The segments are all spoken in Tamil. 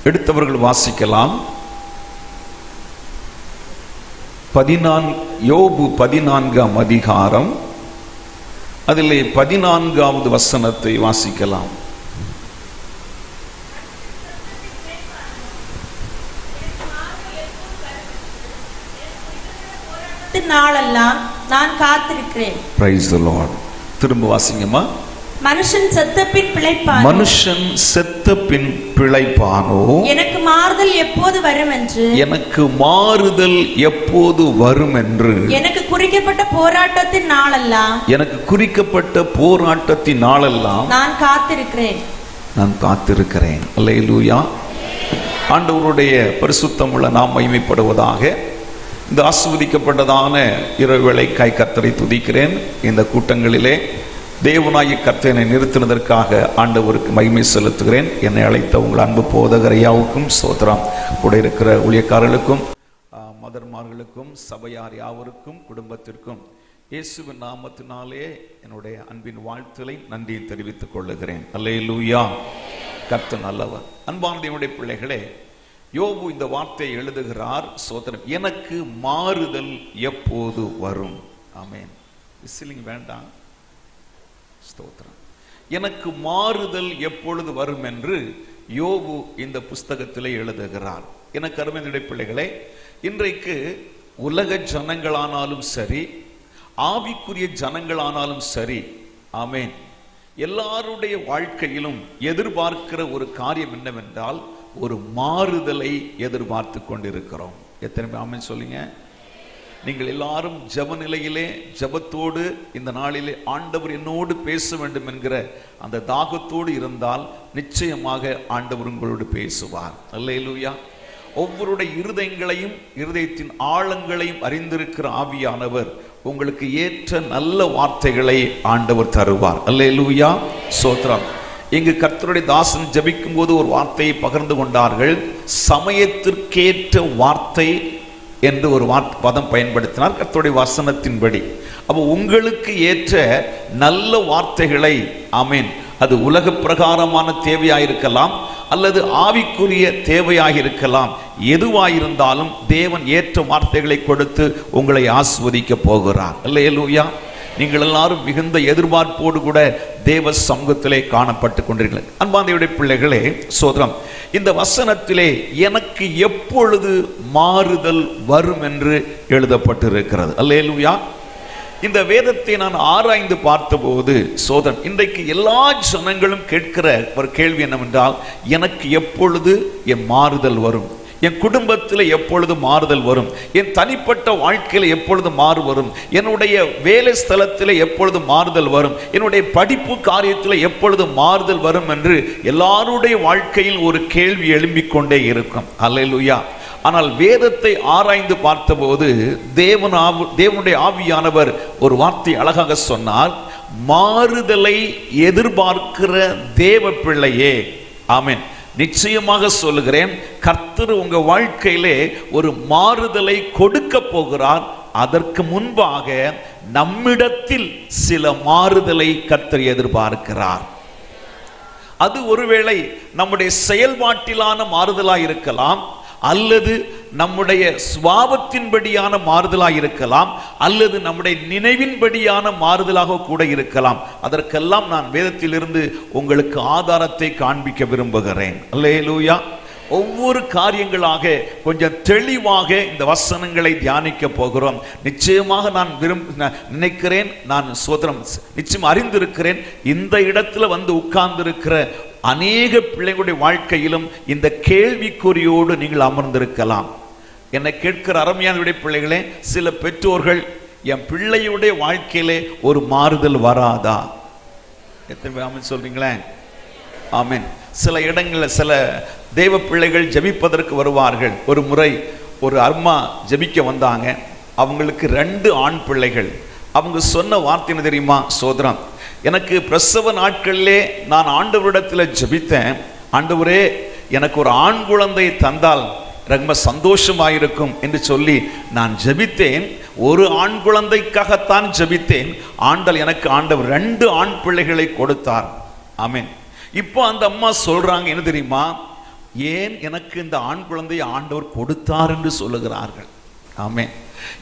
எடுத்தவர்கள் வாசிக்கலாம். யோபு 14ஆம் அதிகாரம், அதிலே 14வது வசனத்தை வாசிக்கலாம். நாளெல்லாம் நான் காத்திருக்கிறேன். Praise the Lord. திரும்ப வாசிங்கம்மா. மனுஷன் செத்தபின் பிழைப்பானோ, மனுஷன் செத்தபின் பிழைப்பானோ, எனக்கு மாறுதல் எப்போது வரும் என்று, எனக்கு மாறுதல் எப்போது வரும் என்று, எனக்கு குறிக்கப்பட்ட போராட்டத்தின் நாளெல்லாம், எனக்கு குறிக்கப்பட்ட போராட்டத்தின் நாளெல்லாம் நான் காத்திருக்கிறேன். நான் காத்திருக்கிறேன். அல்லேலூயா. ஆண்டவருடைய பரிசுத்தமுள்ள நாம் மகிமைப்படுவதாக. இந்த ஆசீர்வதிக்கப்பட்டதான இரவுவேளைக்காய் கர்த்தரை துதிக்கிறேன். இந்த கூட்டங்களிலே தேவனாகிய கர்த்தரை நிறுத்தினதற்காக ஆண்டவருக்கு மகிமை செலுத்துகிறேன். என்னை அழைத்த உங்கள் அன்பு போதகர் யாவுக்கும் ஸ்தோத்திரம். கூட இருக்கிற ஊழியக்காரர்களுக்கும் மதர்மார்களுக்கும் சபையார் யாவருக்கும் குடும்பத்திற்கும் இயேசுவின் நாமத்தினாலே என்னுடைய அன்பின் வாழ்த்துக்களை நன்றி தெரிவித்துக் கொள்ளுகிறேன். அல்லேலூயா. கர்த்தர் நல்லவர். அன்பான தேவனுடைய பிள்ளைகளே, யோபு இந்த வார்த்தையை எழுதுகிறார். ஸ்தோத்திரம். எனக்கு மாறுதல் எப்போது வரும். ஆமென். விசிலிங் வேண்டாம். ஸ்தோத்திரம். எனக்கு மாறுதல் எப்பொழுது வரும் என்று யோபு இந்த புஸ்தகத்திலே எழுதுகிறார். எனக்கு அருமையான பிள்ளைகளே, இன்றைக்கு உலக ஜனங்களானாலும் சரி, ஆவிக்குரிய ஜனங்களானாலும் சரி, ஆமென், எல்லாருடைய வாழ்க்கையிலும் எதிர்பார்க்கிற ஒரு காரியம் என்னவென்றால் ஒரு மாறுதலை எதிர்பார்த்து கொண்டிருக்கிறோம். எத்தனை பேர் ஆமென் சொல்லுங்க. நீங்கள் எல்லாரும் ஜெப நிலையிலே ஜெபத்தோடு இந்த நாளிலே ஆண்டவர் என்னோடு பேச வேண்டும் என்கிற அந்த தாகத்தோடு இருந்தால் நிச்சயமாக ஆண்டவர் உங்களோடு பேசுவார். அல்லேலூயா. ஒவ்வொருடைய இருதயங்களையும் இருதயத்தின் ஆழங்களையும் அறிந்திருக்கிற ஆவியானவர் உங்களுக்கு ஏற்ற நல்ல வார்த்தைகளை ஆண்டவர் தருவார். அல்லேலூயா. ஸ்தோத்திரம். இங்கு கர்த்தருடைய தாசன் ஜெபிக்கும் போது ஒரு வார்த்தையை பகிர்ந்து கொண்டார்கள். சமயத்திற்கேற்ற வார்த்தை என்று ஒரு பதம் பயன்படுத்தினார் கர்த்தருடைய வசனத்தின்படி. அப்போ உங்களுக்கு ஏற்ற நல்ல வார்த்தைகளை, ஆமென், அது உலக பிரகாரமான தேவையாயிருக்கலாம் அல்லது ஆவிக்குரிய தேவையாயிருக்கலாம், எதுவாயிருந்தாலும் தேவன் ஏற்ற வார்த்தைகளை கொடுத்து உங்களை ஆசீர்வதிக்க போகிறார். அல்லேலூயா. நீங்கள் எல்லாரும் மிகுந்த எதிர்பார்ப்போடு கூட தேவ சமூகத்திலே காணப்பட்டு கொண்டிருக்கிறீர்கள். அன்பான பிள்ளைகளே, சோதரம், இந்த வசனத்திலே எனக்கு எப்பொழுது மாறுதல் வரும் என்று எழுதப்பட்டிருக்கிறது. அல்லேலூயா. இந்த வேதத்தை நான் ஆராய்ந்து பார்த்தபோது சோதரன், இன்றைக்கு எல்லா ஜனங்களும் கேட்கிற ஒரு கேள்வி என்னவென்றால், எனக்கு எப்பொழுது என் மாறுதல் வரும், என் குடும்பத்தில் எப்பொழுது மாறுதல் வரும், என் தனிப்பட்ட வாழ்க்கையில் எப்பொழுது மாறு வரும், என்னுடைய வேலை ஸ்தலத்தில் எப்பொழுது மாறுதல் வரும், என்னுடைய படிப்பு காரியத்தில் எப்பொழுது மாறுதல் வரும் என்று எல்லாருடைய வாழ்க்கையில் ஒரு கேள்வி எழும்பிக் கொண்டே இருக்கும். அல்லேலூயா. ஆனால் வேதத்தை ஆராய்ந்து பார்த்தபோது தேவனுடைய ஆவியானவர் ஒரு வார்த்தை அழகாக சொன்னார். மாறுதலை எதிர்பார்க்கிற தேவ பிள்ளையே, ஆமென், நிச்சயமாக சொல்லுகிறேன், கர்த்தர் உங்க வாழ்க்கையிலே ஒரு மாறுதலை கொடுக்க போகிறார். அதற்கு முன்பாக நம்மிடத்தில் சில மாறுதலை கர்த்தர் எதிர்பார்க்கிறார். அது ஒருவேளை நம்முடைய செயல்பாட்டிலான மாறுதலாக இருக்கலாம், அல்லது நம்முடைய சுபாவத்தின்படியான மாறுதலாக இருக்கலாம், அல்லது நம்முடைய நினைவின்படியான மாறுதலாக கூட இருக்கலாம். அதற்கெல்லாம் நான் வேதத்திலிருந்து உங்களுக்கு ஆதாரத்தை காண்பிக்க விரும்புகிறேன். அல்லேலூயா. ஒவ்வொரு காரியங்களாக கொஞ்சம் தெளிவாக இந்த வசனங்களை தியானிக்க போகிறோம். நிச்சயமாக நான் நினைக்கிறேன், நான் சோதரம் நிச்சயம் அறிந்திருக்கிறேன், இந்த இடத்துல வந்து உட்கார்ந்திருக்கிற அநேக பிள்ளைகளுடைய வாழ்க்கையிலும் இந்த கேள்விக்குறியோடு நீங்கள் அமர்ந்திருக்கலாம். என்னை கேட்கிற அருமையான பிள்ளைகளே, சில பெற்றோர்கள், என் பிள்ளையுடைய வாழ்க்கையிலே ஒரு மாறுதல் வராதா? எத்தனை பேர் ஆமென் சொல்றீங்களே? ஆமென். சில இடங்களில் சில தேவ பிள்ளைகள் ஜெபிப்பதற்கு வருவார்கள். ஒரு முறை ஒரு அம்மா ஜெபிக்க வந்தாங்க. அவங்களுக்கு 2 ஆண் பிள்ளைகள். அவங்க சொன்ன வார்த்தை என்ன தெரியுமா? சோதரம், எனக்கு பிரசவ நாட்களிலே நான் ஆண்டவரிடத்தில் ஜெபித்தேன், ஆண்டவரே எனக்கு ஒரு ஆண் குழந்தை தந்தால் ரொம்ப சந்தோஷமாயிருக்கும் என்று சொல்லி நான் ஜெபித்தேன். ஒரு ஆண் குழந்தைக்காகத்தான் ஜெபித்தேன். எனக்கு ஆண்டவர் 2 ஆண் பிள்ளைகளை கொடுத்தார். ஆமென். இப்போ அந்த அம்மா சொல்றாங்க என்ன தெரியுமா? ஏன் எனக்கு இந்த ஆண் குழந்தையை ஆண்டவர் கொடுத்தார் என்று சொல்லுகிறார்கள். ஆமென்.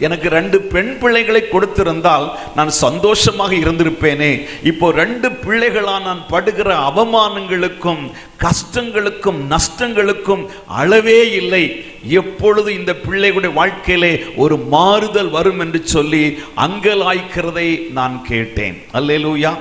எனக்கு 2 பெண் பிள்ளைகளை கொடுத்திருந்தால் நான் சந்தோஷமாக இருந்திருப்பேனே. இப்போ 2 பிள்ளைகளால் நான் படுகிற அவமானங்களுக்கும் கஷ்டங்களுக்கும் நஷ்டங்களுக்கும் அளவே இல்லை. எப்பொழுது இந்த பிள்ளைகளுடைய வாழ்க்கையிலே ஒரு மாறுதல் வரும் என்று சொல்லி அங்கலாய்க்கிறதை நான் கேட்டேன். அல்லேலூயா.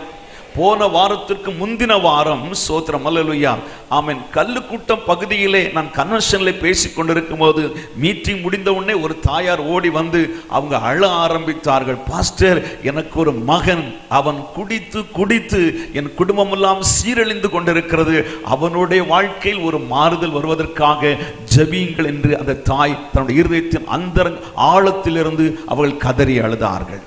போன வாரத்திற்கு முந்தின வாரம் சோத்திரம் அல்லேலூயா ஆமென், கல்லுக்கூட்டம் பகுதியிலே நான் கன்வென்ஷன்ல பேசிக் கொண்டிருக்கும் போது மீட்டிங் முடிந்த உடனே ஒரு தாயார் ஓடி வந்து அவங்க அழ ஆரம்பித்தார்கள். பாஸ்டர், எனக்கு ஒரு மகன், அவன் குடித்து குடித்து என் குடும்பம் எல்லாம் சீரழிந்து கொண்டிருக்கிறது, அவனுடைய வாழ்க்கையில் ஒரு மாறுதல் வருவதற்காக ஜெபியுங்கள் என்று அந்த தாய் தன்னுடைய இருதயத்தின் அந்த ஆழத்திலிருந்து அவர்கள் கதறி அழுதார்கள்.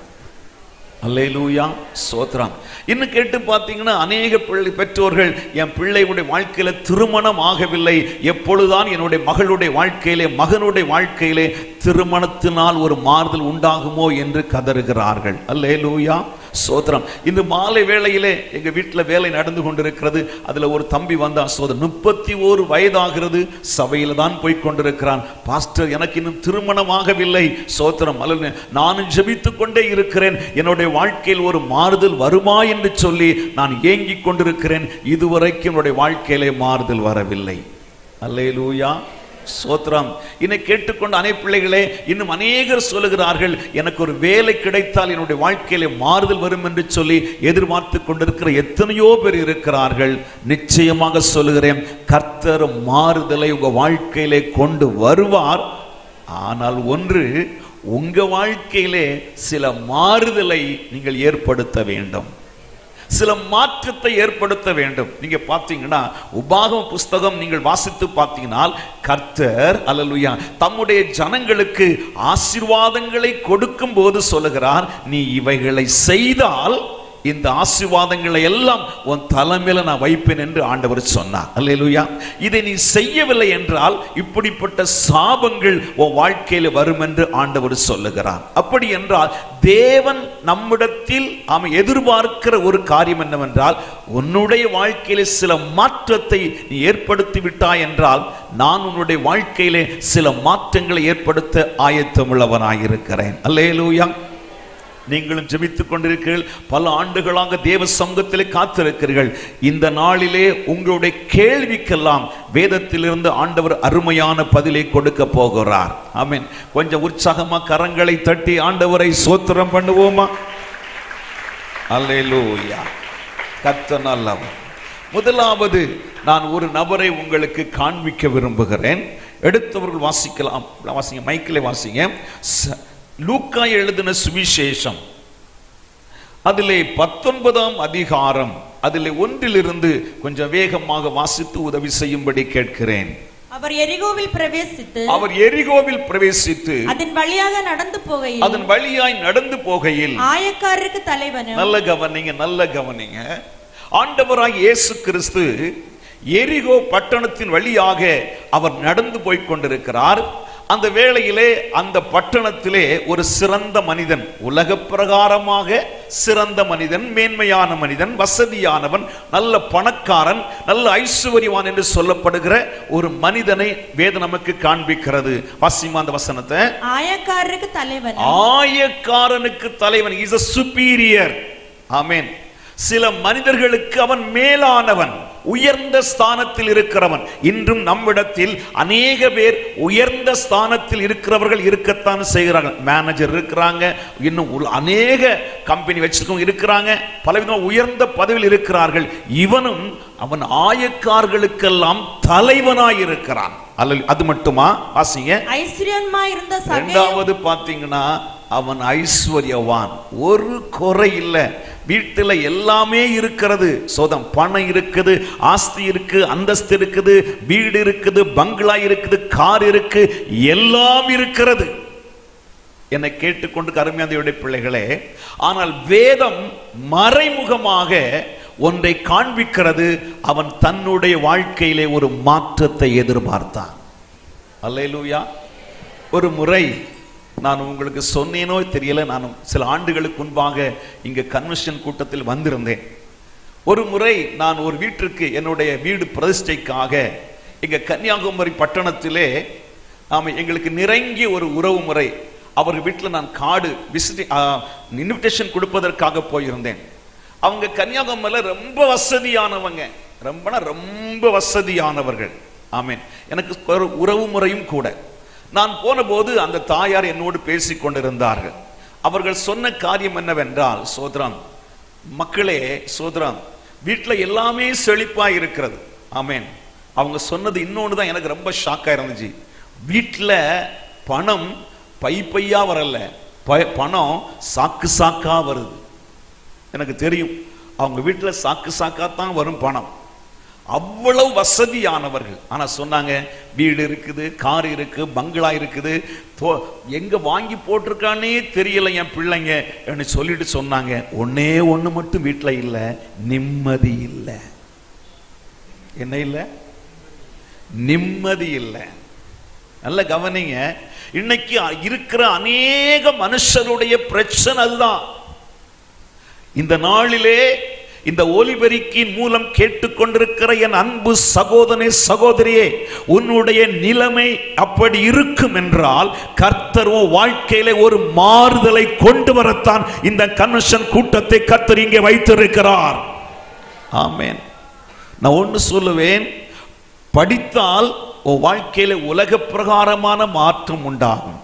அல்லேலூயா, சோத்ரம். இன்னும் கேட்டு பார்த்தீங்கன்னா அநேக பெற்றோர்கள் என் பிள்ளையுடைய வாழ்க்கையில திருமணம் ஆகவில்லை, எப்பொழுதுதான் என்னுடைய மகளுடைய வாழ்க்கையிலே மகனுடைய வாழ்க்கையிலே திருமணத்தினால் ஒரு மாறுதல் உண்டாகுமோ என்று கதறுகிறார்கள். அல்லேலூயா, சோத்ரம். இந்த மாலை வேளையிலே எங்க வீட்டில் வேலை நடந்து கொண்டிருக்கிறது. அதுல ஒரு தம்பி வந்தான். சோதரன் 31 வயதாகிறது, சபையில தான் போய் கொண்டிருக்கிறான். பாஸ்டர், எனக்கு இன்னும் திருமணம் ஆகவில்லை. சோத்திரம் அல்ல, நானும் ஜெபித்துக் கொண்டே இருக்கிறேன், என்னுடைய வாழ்க்கையில் ஒரு மாறுதல் வருமா என்று சொல்லி நான் ஏங்கிக் கொண்டிருக்கிறேன். இதுவரைக்கும் என்னுடைய வாழ்க்கையிலே மாறுதல் வரவில்லை. அல்லேலூயா, சோத்ரம். இன்னை கேட்டுக்கொண்ட அனைத்து பிள்ளைகளே, இன்னும் அநேகர் சொல்லுகிறார்கள், எனக்கு ஒரு வேலை கிடைத்தால் என்னுடைய வாழ்க்கையிலே மாறுதல் வரும் என்று சொல்லி எதிர்பார்த்து கொண்டிருக்கிற எத்தனையோ பேர் இருக்கிறார்கள். நிச்சயமாக சொல்லுகிறேன், கர்த்தர் மாறுதலை உங்க வாழ்க்கையிலே கொண்டு வருவார். ஆனால் ஒன்று, உங்க வாழ்க்கையிலே சில மாறுதலை நீங்கள் ஏற்படுத்த வேண்டும், சில மாற்றத்தை ஏற்படுத்த வேண்டும். நீங்க பார்த்தீங்கன்னா உபாகம புஸ்தகம் நீங்கள் வாசித்து பார்த்தீங்கன்னா கர்த்தர் அல்லேலூயா தம்முடைய ஜனங்களுக்கு ஆசீர்வாதங்களை கொடுக்கும் போது சொல்லுகிறார், நீ இவைகளை செய்தால் இந்த ஆசீர்வாதங்களை எல்லாம் உன் தலைமையில நான் வைப்பேன் என்று ஆண்டவர் சொன்னார். அல்லேலூயா. இதை நீ செய்யவில்லை என்றால் இப்படிப்பட்ட சாபங்கள் உன் வாழ்க்கையில வரும் என்று ஆண்டவர் சொல்லுகிறார். அப்படி என்றால் தேவன் நம்மிடத்தில் அவன் எதிர்பார்க்கிற ஒரு காரியம் என்னவென்றால், உன்னுடைய வாழ்க்கையில சில மாற்றத்தை நீ ஏற்படுத்தி விட்டாய் என்றால் நான் உன்னுடைய வாழ்க்கையிலே சில மாற்றங்களை ஏற்படுத்த ஆயத்தமுள்ளவனாயிருக்கிறேன். அல்லேலூயா. நீங்களும் ஜெபித்துக் கொண்டிருக்கிறீர்கள், பல ஆண்டுகளாக தேவ சமூகத்திலே காத்திருக்கிறீர்கள். இந்த நாளிலே உங்களுடைய கேள்விக்கெல்லாம் வேதத்திலிருந்து ஆண்டவர் அருமையான பதிலை கொடுக்க போகிறார். ஆமென். கொஞ்சம் உற்சாகமா கரங்களை தட்டி ஆண்டவரை ஸ்தோத்திரம் பண்ணுவோமா? அல்லேலூயா. கர்த்தர் நல்லவர். முதலாவது நான் ஒரு நபரை உங்களுக்கு காண்பிக்க விரும்புகிறேன். எடுத்தவர்கள் வாசிக்கலாம், வாசிங்க, மைக்கிலே வாசிங்க. லூக்கா எழுதின சுவிசேஷம் அதிலே 19ஆம் அதிகாரம் அதிலே 1 கொஞ்சம் வேகமாக வாசித்து உதவி செய்யும்படி கேட்கிறேன். அவர் எரிகோவில் பிரவேசித்து அதன் வழியாய் நடந்து போகையில் ஆயக்காரருக்கு தலைவனும், நல்ல கவனிங்க, ஆண்டவராய் இயேசு கிறிஸ்து எரிகோ பட்டணத்தின் வழியாக அவர் நடந்து போய் கொண்டிருக்கிறார். அந்த வேளையிலே அந்த பட்டணத்திலே ஒரு சிறந்த மனிதன், உலக பிரகாரமாக சிறந்த மனிதன், மேன்மையான மனிதன், வசதியானவன், நல்ல பணக்காரன், நல்ல ஐஸ்வர்யவான் என்று சொல்லப்படுகிற ஒரு மனிதனை வேதம் நமக்கு காண்பிக்கிறது. வாசிமா அந்த வசனத்தை. ஆயக்காரனுக்கு தலைவன் இஸ் a superior. ஆமென். சில மனிதர்களுக்கு அவன் மேலானவன், உயர்ந்த ஸ்தானத்தில் இருக்கிறவன். இன்றும் நம்மிடத்தில் அநேக பேர் உயர்ந்த ஸ்தானத்தில் இருக்கிறவர்கள் இருக்கத்தான் செய்கிறார்கள். மேனேஜர் இருக்கிறாங்க, இன்னும் அநேக கம்பெனி வச்சிருக்கவங்க இருக்கிறாங்க, பலவிதமாக உயர்ந்த பதவியில் இருக்கிறார்கள். இவனும் அவன் ஆயக்காரர்களுக்கெல்லாம் தலைவனாய் இருக்கிறான். அது மட்டுமா? வாசிங்க. இரண்டாவது பாத்தீங்கன்னா அவன் ஐஸ்வர்யவான், ஒரு குறை இல்லை, வீட்டில் எல்லாமே இருக்கிறது. சோதம் பணம் இருக்குது, ஆஸ்தி இருக்கு, அந்தஸ்து இருக்குது, வீடு இருக்குது, பங்களா இருக்குது, கார் இருக்கு, எல்லாம் இருக்கிறது. என்னை கேட்டுக்கொண்டு அருமையான பிள்ளைகளே, ஆனால் வேதம் மறைமுகமாக ஒன்றை காண்பிக்கிறது. அவன் தன்னுடைய வாழ்க்கையிலே ஒரு மாற்றத்தை எதிர்பார்த்தான். அல்லேலூயா. ஒரு முறை நான் உங்களுக்கு சொன்னேனோ தெரியல, நான் சில ஆண்டுகளுக்கு முன்பாக இங்க கன்வென்ஷன் கூட்டத்தில் வந்திருந்தேன். ஒரு முறை நான் ஒரு வீட்டிற்கு என்னுடைய வீடு பிரதிஷ்டைக்காக எங்க கன்னியாகுமரி பட்டணத்திலே எங்களுக்கு நெருங்கிய ஒரு உறவு முறை. அவர் வீட்டில் நான் கார்டு இன்விடேஷன் கொடுப்பதற்காக போயிருந்தேன். அவங்க கன்னியாகுமரியில் ரொம்ப வசதியானவங்க, ரொம்ப வசதியானவர்கள். ஆமேன். எனக்கு ஒரு உறவு முறையும் கூட. நான் போன போது அந்த தாயார் என்னோடு பேசி கொண்டிருந்தார்கள். அவர்கள் சொன்ன காரியம் என்னவென்றால், சோதரம் மக்களே, சோதரம் வீட்டில் எல்லாமே செழிப்பா இருக்கிறது. ஆமேன். அவங்க சொன்னது இன்னொன்று தான் எனக்கு ரொம்ப ஷாக்கா இருந்துச்சு. வீட்டில் பணம் பையா வரல, பணம் சாக்கு சாக்கா வருது. எனக்கு தெரியும் அவங்க வீட்டில் சாக்கு சாக்கா தான் வரும் பணம். அவ்வளவு வசதியானவர்கள். ஆனா சொன்னாங்க, வீடு இருக்குது, கார் இருக்கு, பங்களா இருக்குது, எங்க வாங்கி போட்டிருக்கானே தெரியல என் பிள்ளைங்க என்று சொல்லிட்டு சொன்னாங்க, ஒன்னே ஒண்ணு மட்டும் வீட்டில் இல்ல, நிம்மதி இல்லை. என்ன இல்லை? நிம்மதி இல்லை. நல்ல கவனிங்க. இன்னைக்கு இருக்கிற அநேக மனுஷருடைய பிரச்சனை அதுதான். இந்த நாளிலே இந்த ஒலிபெருக்கின் மூலம் கேட்டுக்கொண்டிருக்கிற என் அன்பு சகோதரனே, சகோதரியே, உன்னுடைய நிலைமை அப்படி இருக்கும் என்றால் கர்த்தர் வாழ்க்கையில ஒரு மாறுதலை கொண்டு வரத்தான் இந்த கன்வென்ஷன் கூட்டத்தை கர்த்தர் இங்கே வைத்திருக்கிறார். ஆமென். நான் ஒன்று சொல்லுவேன், படித்தால் வாழ்க்கையில உலக பிரகாரமான மாற்றம் உண்டாகும்.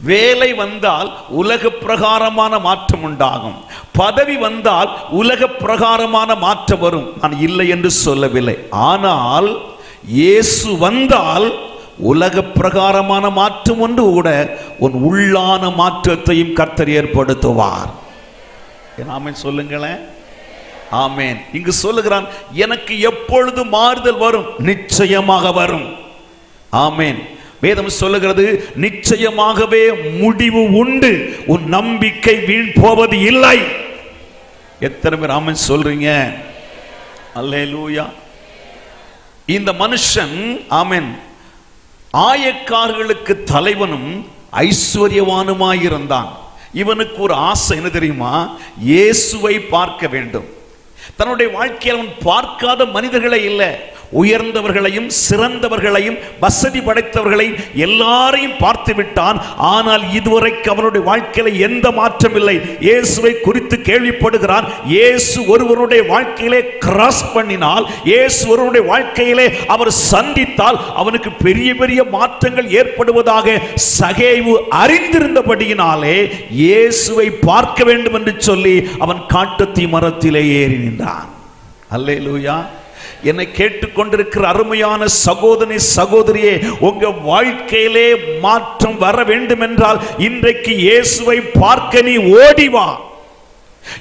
வேலை வந்தால் உலக பிரகாரமான மாற்றம் உண்டாகும். பதவி வந்தால் உலக பிரகாரமான மாற்றம் வரும். நான் இல்லை என்று சொல்லவில்லை. ஆனால் இயேசு வந்தால் உலக பிரகாரமான மாற்றம் ஒன்று கூட உன் உள்ளான மாற்றத்தையும் கர்த்தர் ஏற்படுத்துவார். ஆமென் சொல்லுங்களேன். ஆமென். இங்கு சொல்லுகிறான், எனக்கு எப்பொழுது மாறுதல் வரும்? நிச்சயமாக வரும். ஆமென். வேதம் சொல்லுகிறது, நிச்சயமாகவே முடிவு உண்டு, உன் நம்பிக்கை வீண் போவது இல்லை. எத்தனை பேர் ஆமென் சொல்றீங்க? அல்லேலூயா. இந்த மனுஷன் ஆமென் ஆயக்காரர்களுக்கு தலைவனும் ஐஸ்வர்யவானுமாயிருந்தான். இவனுக்கு ஒரு ஆசை என்ன தெரியுமா? இயேசுவை பார்க்க வேண்டும். தன்னுடைய வாழ்க்கையில் அவன் பார்க்காத மனிதர்களே இல்லை. உயர்ந்தவர்களையும் சிறந்தவர்களையும் வசதி படைத்தவர்களையும் எல்லாரையும் பார்த்து விட்டான். ஆனால் இதுவரைக்கும் அவனுடைய வாழ்க்கையில எந்த மாற்றம் இல்லை. இயேசுவை குறித்து கேள்விப்படுகிறான். இயேசு ஒருவருடைய வாழ்க்கையிலே கிராஸ் பண்ணினால், இயேசு ஒருவருடைய வாழ்க்கையிலே அவர் சந்தித்தால் அவனுக்கு பெரிய பெரிய மாற்றங்கள் ஏற்படுவதாக சகேவு அறிந்திருந்தபடியினாலே இயேசுவை பார்க்க வேண்டும் என்று சொல்லி அவன் காட்டுத்தீ மரத்திலே ஏறி நின்றான். அல்லேலூயா. என்னை கேட்டுக்கொண்டிருக்கிற அருமையான சகோதரி, சகோதரியே, உங்க வாழ்க்கையிலே மாற்றம் வர வேண்டும் என்றால் இன்றைக்கு இயேசுவை பார்க்க நீ ஓடி வா.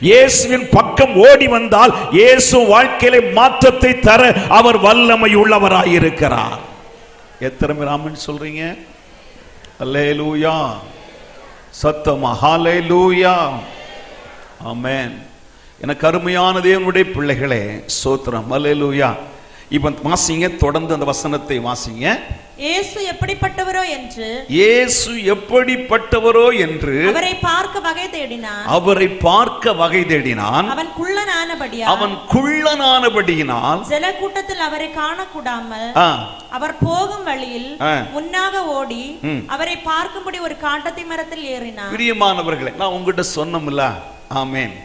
இயேசுவின் பக்கம் ஓடி வந்தால் இயேசு வாழ்க்கையிலே மாற்றத்தை தர அவர் வல்லமை உள்ளவராயிருக்கிறார். எத்தனை பேர் ஆமென் சொல்றீங்க? அல்லேலூயா. சத்தமா ஹல்லேலூயா. ஆமென். எனக்கு அருமையான தேவனுடைய பிள்ளைகளே, ஸ்தோத்திரம். அல்லேலூயா. இப்ப வாசிங்க, தொடர்ந்து அந்த வசனத்தை வாசிங்க. இயேசு எப்படிப்பட்டவரோ என்று, இயேசு எப்படிப்பட்டவரோ என்று அவரை பார்க்க வகை தேடினான். அவரை பார்க்க வகை தேடினான். அவன் குள்ளனானபடியினால் ஜனக்கூட்டத்தில் அவரை காணக்கூடாமல் அவர் போகும் வழியில் முன்னாக ஓடி அவரை பார்க்கும்படி ஒரு காட்டத்தி மரத்தில் ஏறினான். பிரியமானவர்களே, நான் உங்ககிட்ட சொன்னோம்ல, ஆமென்,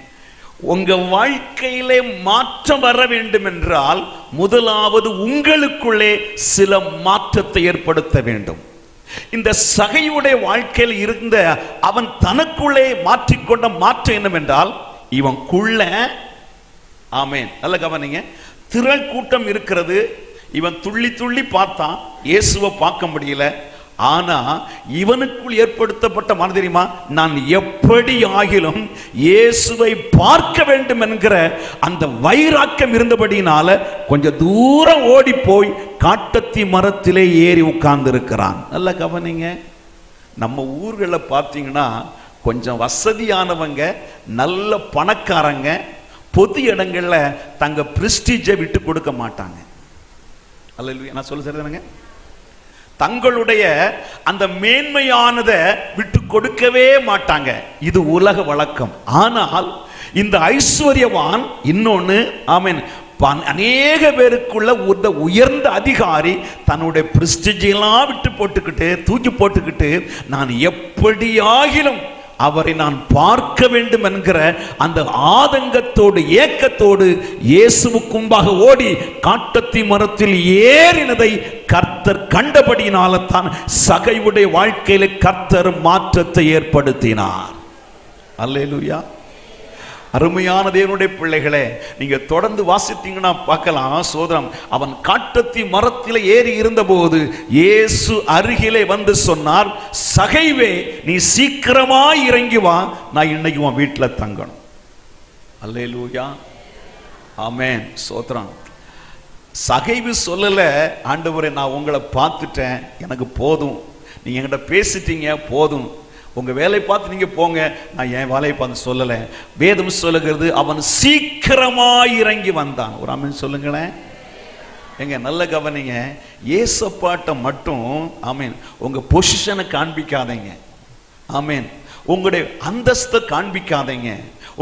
உங்க வாழ்க்கையிலே மாற்றம் வர வேண்டும் என்றால் முதலாவது உங்களுக்குள்ளே சில மாற்றத்தை ஏற்படுத்த வேண்டும். இந்த சகையுடைய வாழ்க்கையில் இருந்த அவன் தனக்குள்ளே மாற்றிக்கொண்ட மாற்றம் என்னவென்றால், இவனுக்குள்ள ஆமென் நல்ல கவனிங்க, திரள் கூட்டம் இருக்கிறது. இவன் துள்ளி துள்ளி பார்த்தான், இயேசுவை பார்க்க முடியல. ஆனா இவனுக்குள் ஏற்படுத்தப்பட்ட மன தெரியுமா, நான் எப்படி ஆகிலும் இயேசுவை பார்க்க வேண்டும் என்கிற அந்த வைராக்கியம் இருந்தபடினால கொஞ்சம் தூரம் ஓடி போய் காட்டத்தி மரத்திலே ஏறி உட்கார்ந்து இருக்கிறான். நல்ல கவனிங்க. நம்ம ஊர்களை பார்த்தீங்கன்னா கொஞ்சம் வசதியானவங்க, நல்ல பணக்காரங்க பொது இடங்கள்ல தங்க பிரெஸ்டீஜை விட்டு கொடுக்க மாட்டாங்க. அல்லேலூயா. நான் சொல்ல சரிதானுங்க? தங்களுடைய அந்த மேன்மையானதை விட்டு கொடுக்கவே மாட்டாங்க. இது உலக வழக்கம். ஆனால் இந்த ஐஸ்வர்யவான் இன்னொன்னு, ஆமென், அநேக பேருக்குள்ள உயர்ந்த அதிகாரி தன்னுடைய பிரஸ்டிஜெல்லாம் விட்டு போட்டுக்கிட்டு தூக்கி போட்டுக்கிட்டு நான் எப்படியாகிலும் அவரை நான் பார்க்க வேண்டும் என்கிற அந்த ஆதங்கத்தோடு ஏக்கத்தோடு இயேசுவுக்கு முன்பாக ஓடி காட்டத்தி மரத்தில் ஏறினதை கர்த்தர் கண்டபடியினால தான் சகைவுடைய வாழ்க்கையில கர்த்தர் மாற்றத்தை ஏற்படுத்தினார். அல்லேலூயா. அருமையான தேவனுடைய பிள்ளைகளே, நீங்க தொடர்ந்து வாசித்தீங்கன்னா பார்க்கலாம். சோதரம் அவன் காட்டத்தி மரத்தில் ஏறி இருந்தபோது இயேசு அருகிலே வந்து சொன்னார், சகைவே நீ சீக்கிரமாய் இறங்கி வா, நான் இன்னைக்கு உன் வீட்டில் தங்கணும். அல்லேலூயா, ஆமென், சோதரம். சகைவு சொல்லல, ஆண்டவரே நான் உங்களை பார்த்துட்டேன், எனக்கு போதும், நீங்க என்கிட்ட பேசிட்டீங்க, போதும், உங்க வேலையை பார்த்து நீங்க போங்க, நான் என் வேலையை பார்த்து சொல்லல. வேதம் சொல்லுகிறது அவன் சீக்கிரமாய் இறங்கி வந்தான். ஒரு ஆமென் சொல்லுங்களேன். எங்க நல்ல கவனிங்க, ஏசப்பாட்ட மட்டும் ஆமென் உங்க பொசிஷனை காண்பிக்காதீங்க. ஆமென், உங்களுடைய அந்தஸ்தை காண்பிக்காதீங்க,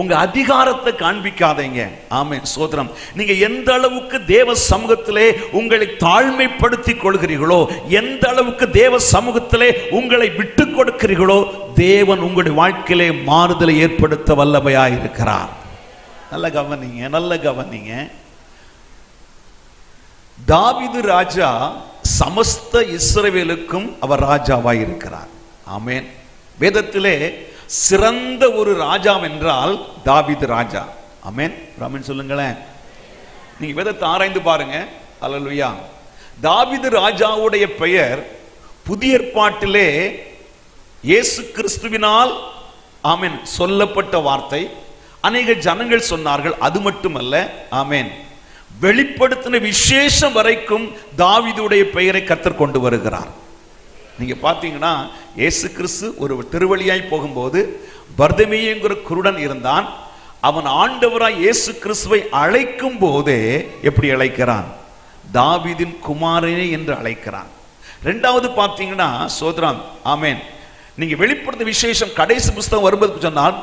உங்க அதிகாரத்தை காண்பிக்காதீங்க. ஆமென், சோதரம். நீங்க எந்த அளவுக்கு தேவ சமூகத்திலே உங்களை தாழ்மைப்படுத்தி கொள்கிறீர்களோ, எந்த அளவுக்கு தேவ சமூகத்திலே உங்களை விட்டு கொடுக்கிறீர்களோ, தேவன் உங்களுடைய வாழ்க்கையிலே மாறுதலை ஏற்படுத்த வல்லமையாய் இருக்கிறார். நல்ல கவனிங்க, நல்ல கவனிங்க. தாவீது ராஜா சமஸ்த இஸ்ரவேலுக்கும் அவர் ராஜாவாய் இருக்கிறார். ஆமென். வேதத்திலே சிறந்த ஒரு ராஜா என்றால் தாவீது ராஜா. ஆமென், ஆமென் சொல்லுங்களேன். நீங்க வேதத்தை ஆராய்ந்து பாருங்க. அல்லேலூயா. தாவீது ராஜாவுடைய பெயர் புதிய ஏற்பாட்டிலே இயேசு கிறிஸ்துவினால் ஆமென் சொல்லப்பட்ட வார்த்தை. அநேக ஜனங்கள் சொன்னார்கள். அது மட்டுமல்ல, ஆமென், வெளிப்படுத்தின விசேஷம் வரைக்கும் தாவீதுடைய பெயரை கர்த்தர் கொண்டு வருகிறார். நீங்க பாத்தீங்கன்னா இயேசு கிறிஸ்து ஒரு திருவழியாய் போகும்போது பர்தமேயுங்கிற குருடன் இருந்தான். அவன் ஆண்டவராய் இயேசு கிறிஸ்துவை அழைக்கும் போதே எப்படி அழைக்கிறான்? தாவீதின் குமாரனே என்று அழைக்கிறான். இரண்டாவது பாத்தீங்கன்னா சோதரான், ஆமென், நீங்க வெளிப்படுத்த விசேஷம் கடைசி புஸ்தகம் வரும்போது சொன்னால்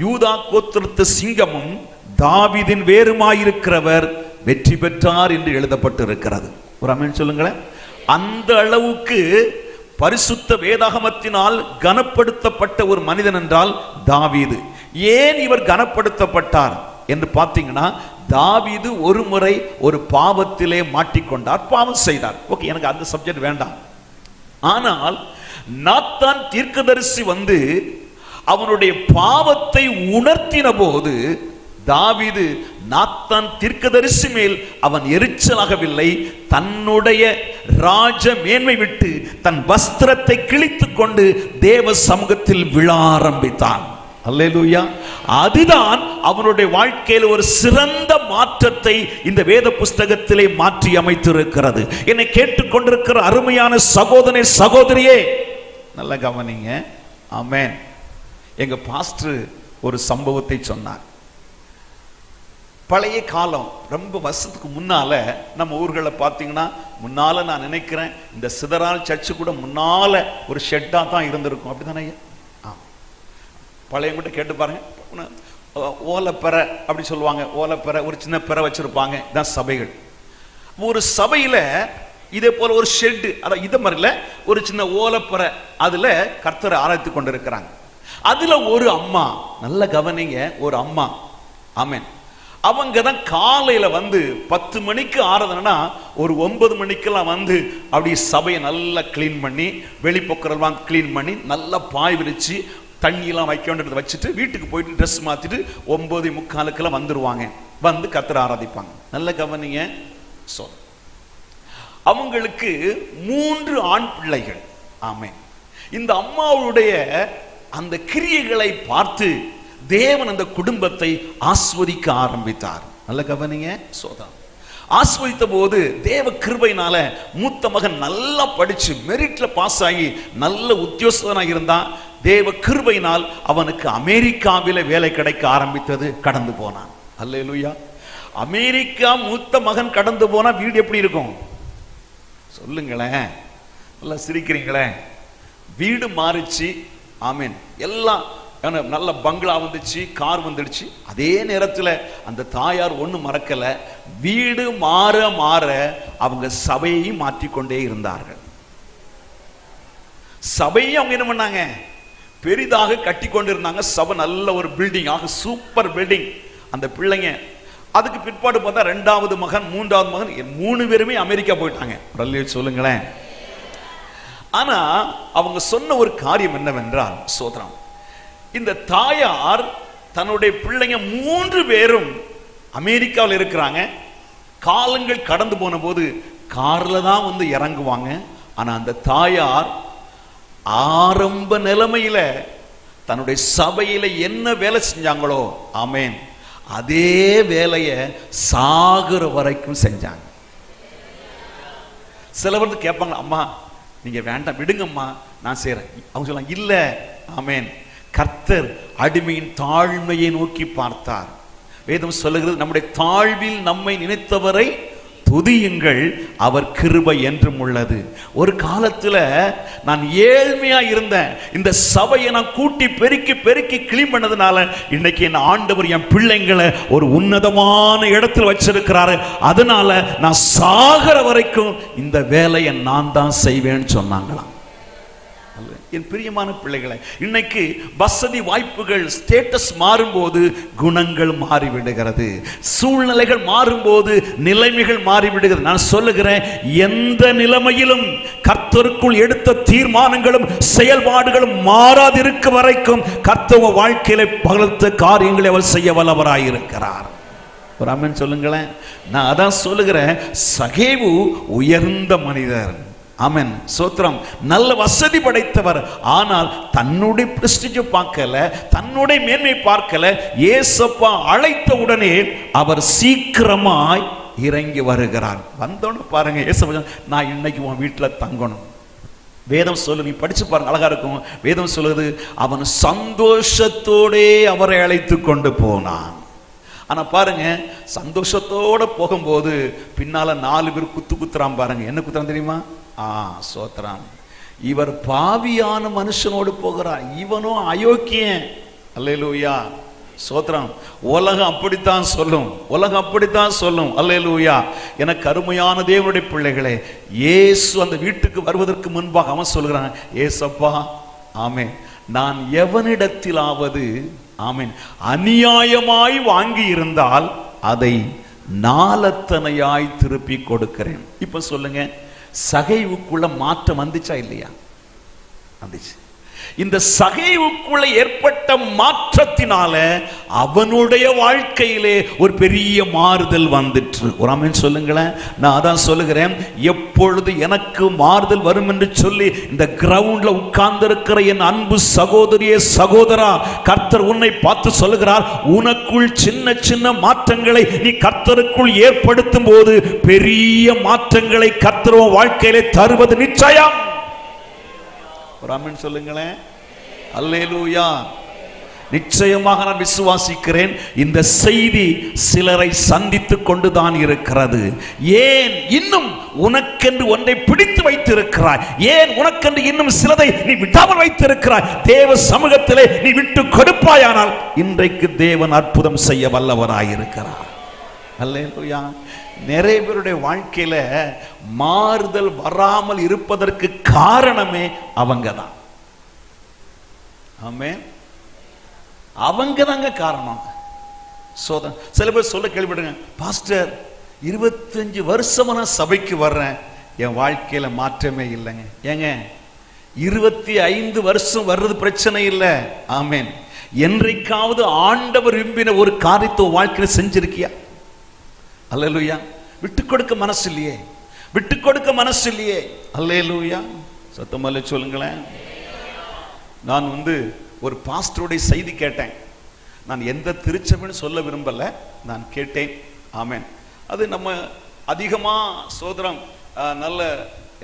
யூதா கோத்திரத்து சிங்கமும் தாவீதின் வேறுமாயிருக்கிறவர் வெற்றி பெற்றார் என்று எழுதப்பட்டு இருக்கிறது. ஒரு ஆமென் சொல்லுங்களேன். அந்த அளவுக்கு பரிசுத்த வேதாகமத்தினால் கனப்படுத்தப்பட்ட ஒரு மனிதன் என்றால் தாவீது. ஏன் இவர் கனப்படுத்தப்பட்டார் என்று பார்த்தீங்கன்னா, தாவீது ஒரு முறை ஒரு பாவத்திலே மாட்டிக்கொண்டார், பாவம் செய்தார். ஓகே, எனக்கு அந்த சப்ஜெக்ட் வேண்டாம். ஆனால் நாத்தான் தீர்க்கதரிசி வந்து அவனுடைய பாவத்தை உணர்த்தின போது தாவீது நாத்தான் தீர்க்கதரிசி மேல் அவன் எரிச்சலாகவில்லை. தன்னுடைய ராஜ மேன்மை விட்டு தன் வஸ்திரத்தை கிழித்துக் கொண்டு தேவ சமூகத்தில் விழ ஆரம்பித்தான். அல்லேலூயா. அதுதான் அவனுடைய வாழ்க்கையில் ஒரு சிறந்த மாற்றத்தை இந்த வேத புஸ்தகத்திலே மாற்றி அமைத்திருக்கிறது. என்னை கேட்டுக்கொண்டிருக்கிற அருமையான சகோதரனே, சகோதரியே, நல்ல கவனிங்க. ஆமென். எங்க பாஸ்டர் ஒரு சம்பவத்தை சொன்னார். பழைய காலம், ரொம்ப வருஷத்துக்கு முன்னால நம்ம ஊர்களை பார்த்தீங்கன்னா, முன்னால நான் நினைக்கிறேன் இந்த சிதறால் சர்ச்சு கூட முன்னால ஒரு ஷெட்டா தான் இருந்திருக்கும். அப்படிதானே? பழைய கூட கேட்டு பாருங்க. ஓலைப்பெறை அப்படி சொல்லுவாங்க. ஓலைப்பெறை, ஒரு சின்ன பெறை வச்சிருப்பாங்க. இதான் சபைகள். ஒரு சபையில இதே போல ஒரு ஷெட்டு, அதான் இதை மாதிரில ஒரு சின்ன ஓலைப்பெறை, அதுல கர்த்தரை ஆராய்த்து கொண்டிருக்கிறாங்க. அதுல ஒரு அம்மா, நல்ல கவனிங்க, ஒரு அம்மா, ஆமென், அவங்க தான் காலையில வந்து 10 மணிக்கு ஆராதனைனா ஒரு 9 மணிக்கெல்லாம் வந்து அப்படி சபையை நல்லா கிளீன் பண்ணி, வெளிப்பொக்கரெல்லாம் கிளீன் பண்ணி, நல்லா பாய் விரிச்சு தண்ணியெல்லாம் வைக்க வேண்டியது வச்சுட்டு வீட்டுக்கு போயிட்டு ட்ரெஸ் மாத்திட்டு 9:45 வந்துருவாங்க. வந்து கர்த்தரை ஆராதிப்பாங்க. நல்ல கவனிங்க. அவங்களுக்கு 3 ஆண் பிள்ளைகள். ஆமென். இந்த அம்மாவுடைய அந்த கிரியைகளை பார்த்து தேவன் அந்த குடும்பத்தை ஆஸ்வதிக்க ஆரம்பித்தார். நல்ல கவனிங்க. சோதா ஆஸ்வதித்த போது தேவ கிருபையினால மூத்த மகன் நல்லா படிச்சு மெரிட்ல பாஸ் ஆகி நல்ல உத்தியோகஸ்தனாக இருந்தான். தேவ கிருபையினால் அவனுக்கு அமெரிக்காவில வேலை கிடைக்க ஆரம்பித்தது. கடந்து போனான். அல்லேலூயா. அமெரிக்கா மூத்த மகன் கடந்து போனா வீடு எப்படி இருக்கும் சொல்லுங்களேன். நல்லா சிரிக்கிறீங்களே. வீடு மாறிச்சு. ஆமென். எல்லாம் நல்ல பங்களா வந்துச்சு, கார் வந்துடுச்சு. அதே நேரத்தில் அந்த தாயார் ஒண்ணு மறக்கல, வீடு மாற மாற அவங்க சபையை மாற்றிக்கொண்டே இருந்தார்கள். சபையை அவங்க என்ன பண்ணாங்க, பெரிதாக கட்டி கொண்டு இருந்தாங்க. சபை நல்ல ஒரு பில்டிங் ஆக, சூப்பர் பில்டிங். அந்த பிள்ளைங்க அதுக்கு பிற்பாடு பார்த்தா 2வது மகன் 3வது மகன் 3 பேருமே அமெரிக்கா போயிட்டாங்க. சொல்லுங்களேன். ஆனா அவங்க சொன்ன ஒரு காரியம் என்னவென்றால், சோதரம், இந்த தாயார் தன்னுடைய பிள்ளைங்க 3 பேரும் அமெரிக்காவில் இருக்கிறாங்க. காலங்கள் கடந்து போன போது கார்ல தான் வந்து இறங்குவாங்க. ஆனா அந்த தாயார் ஆரம்ப நிலைமையில தன்னுடைய சபையில என்ன வேலை செஞ்சாங்களோ, ஆமென், அதே வேலையை சாகுற வரைக்கும் செஞ்சாங்க. சிலவர் கேட்பாங்க, அம்மா நீங்க வேண்டாம் விடுங்கம்மா நான் செய்றேன். அவங்க சொல்லலாம், இல்ல, ஆமென், கர்த்தர் அடிமையின் தாழ்மையை நோக்கி பார்த்தார். வேதம் சொல்லுகிறது, நம்முடைய தாழ்வில் நம்மை நினைத்தவரை துதியுங்கள், அவர் கிருபை என்றும் உள்ளது. ஒரு காலத்துல நான் ஏழ்மையா இருந்தேன். இந்த சபையை நான் கூட்டி பெருக்கி பெருக்கி கிளீன் பண்ணதுனால இன்னைக்கு என் ஆண்டவர் என் பிள்ளைங்களை ஒரு உன்னதமான இடத்துல வச்சிருக்கிறாரு. அதனால நான் சாகிற வரைக்கும் இந்த வேலையை நான் தான் செய்வேன்னு சொன்னாங்களாம். என் பிரியமான பிள்ளைகளை, இன்னைக்கு வசதி வாய்ப்புகள் ஸ்டேட்டஸ் மாறும்போது குணங்கள் மாறிவிடுகிறது, சூழ்நிலைகள் மாறும்போது நிலைமைகள் மாறிவிடுகிறது. நான் சொல்லுகிறேன், எந்த நிலைமையிலும் கர்த்தருக்குள் எடுத்த தீர்மானங்களும் செயல்பாடுகளும் மாறாதிருக்க வரைக்கும் கர்த்தர் வாழ்க்கையில பலத்த காரியங்களை அவர் செய்ய வல்லவராயிருக்கிறார். ஒரு ஆமென் சொல்லுங்களேன். நான் அதான் சொல்லுகிறேன், சகேவு உயர்ந்த மனிதர், ஆமென், சோத்திரம், நல்ல வசதி படைத்தவர். ஆனால் தன்னுடைய பிரஸ்டீஜ் பார்க்கல, தன்னுடைய மேன்மை பார்க்கல. ஏசப்பா அழைத்த உடனே அவர் சீக்கிரமாய் இறங்கி வருகிறார். வந்தோன்னு பாருங்க, ஏசப்பா, நான் இன்னைக்கு உன் வீட்டில் தங்கணும். வேதம் சொல்லு, நீ படிச்சு பாருங்க, அழகா இருக்கும். வேதம் சொல்லுது, அவன் சந்தோஷத்தோடே அவரை அழைத்து கொண்டு போனான். ஆனா பாருங்க, சந்தோஷத்தோட போகும்போது பின்னால 4 பேர் குத்துறான் பாருங்க. என்ன குத்துறான் தெரியுமா? சோத்ரான், இவர் பாவியான மனுஷனோடு போகிறார், இவனோ அயோக்கியன். அல்லேலூயா, சோத்ரம். உலகம் அப்படித்தான் சொல்லும், உலகம் அப்படித்தான் சொல்லும். அல்லேலூயா. எனக்கு அருமையான தேவனுடைய பிள்ளைகளே, இயேசு அந்த வீட்டுக்கு வருவதற்கு முன்பாக அவன் சொல்கிறான், ஏசப்பா, ஆமென், நான் எவனிடத்திலாவது, ஆமென், அநியாயமாய் வாங்கி இருந்தால் அதை நாலத்தனையாய் திருப்பி கொடுக்கிறேன். இப்ப சொல்லுங்க, சகைவுக்குள்ள மாற்றம் வந்துச்சா இல்லையா? வந்துச்சு. இந்த சகைவுக்குள்ள ஏற்பட்ட மாற்றத்தினால அவனுடைய வாழ்க்கையிலே ஒரு பெரிய மாறுதல் வந்துட்டு. ஒரு ஆமென் சொல்லுங்களேன். நான் அதான் சொல்லுகிறேன், எப்பொழுது எனக்கு மாறுதல் வரும் என்று சொல்லி இந்த கிரவுண்ட்ல உட்கார்ந்து இருக்கிற என் அன்பு சகோதரியே, சகோதரா, கர்த்தர் உன்னை பார்த்து சொல்லுகிறார், உனக்குள் சின்ன சின்ன மாற்றங்களை நீ கர்த்தருக்குள் ஏற்படுத்தும் போது பெரிய மாற்றங்களை கர்த்தர் வாழ்க்கையிலே தருவது நிச்சயம். ஒரு ஆமென் சொல்லுங்களேன். அல்லேலூயா. நிச்சயமாக நான் விசுவாசிக்கிறேன், இந்த செய்தி சிலரை சந்தித்துக் கொண்டுதான் இருக்கிறது. ஏன் இன்னும் உனக்கென்று ஒன்றை பிடித்து வைத்திருக்கிறாய்? ஏன் உனக்கென்று இன்னும் சிலதை நீ விடாமல் வைத்திருக்கிறாய்? தேவ சமூகத்திலே நீ விட்டு கொடுப்பாயானால் இன்றைக்கு தேவன் அற்புதம் செய்ய வல்லவராயிருக்கிறார். அல்லேலூயா. நிறைய பேருடைய வாழ்க்கையில மாறுதல் வராமல் இருப்பதற்கு காரணமே அவங்க தான். ஆமென், அவங்க தாங்க காரணம். சில பேர் சொல்ல கேள்விப்படுங்க, பாஸ்டர் 25 வருஷமா நான் சபைக்கு வர்றேன், என் வாழ்க்கையில மாற்றமே இல்லைங்க. ஏங்க, 25 வருஷம் வர்றது பிரச்சனை இல்லை. ஆமென், என்றைக்காவது ஆண்டவர் விரும்பின ஒரு காரியத்தை வாழ்க்கையில செஞ்சிருக்கியா? அல்லேலூயா. விட்டு கொடுக்க மனசு இல்லையே, விட்டு கொடுக்க மனசு இல்லையே. அல்லேலூயா. சத்தமல்ல சொல்லுங்களேன். நான் ஒரு பாஸ்டருடைய செய்தி கேட்டேன். நான் எந்த திருச்சபைன்னு சொல்ல விரும்பல, நான் கேட்டேன். ஆமென். அது நம்ம அதிகமா சோதரம் நல்ல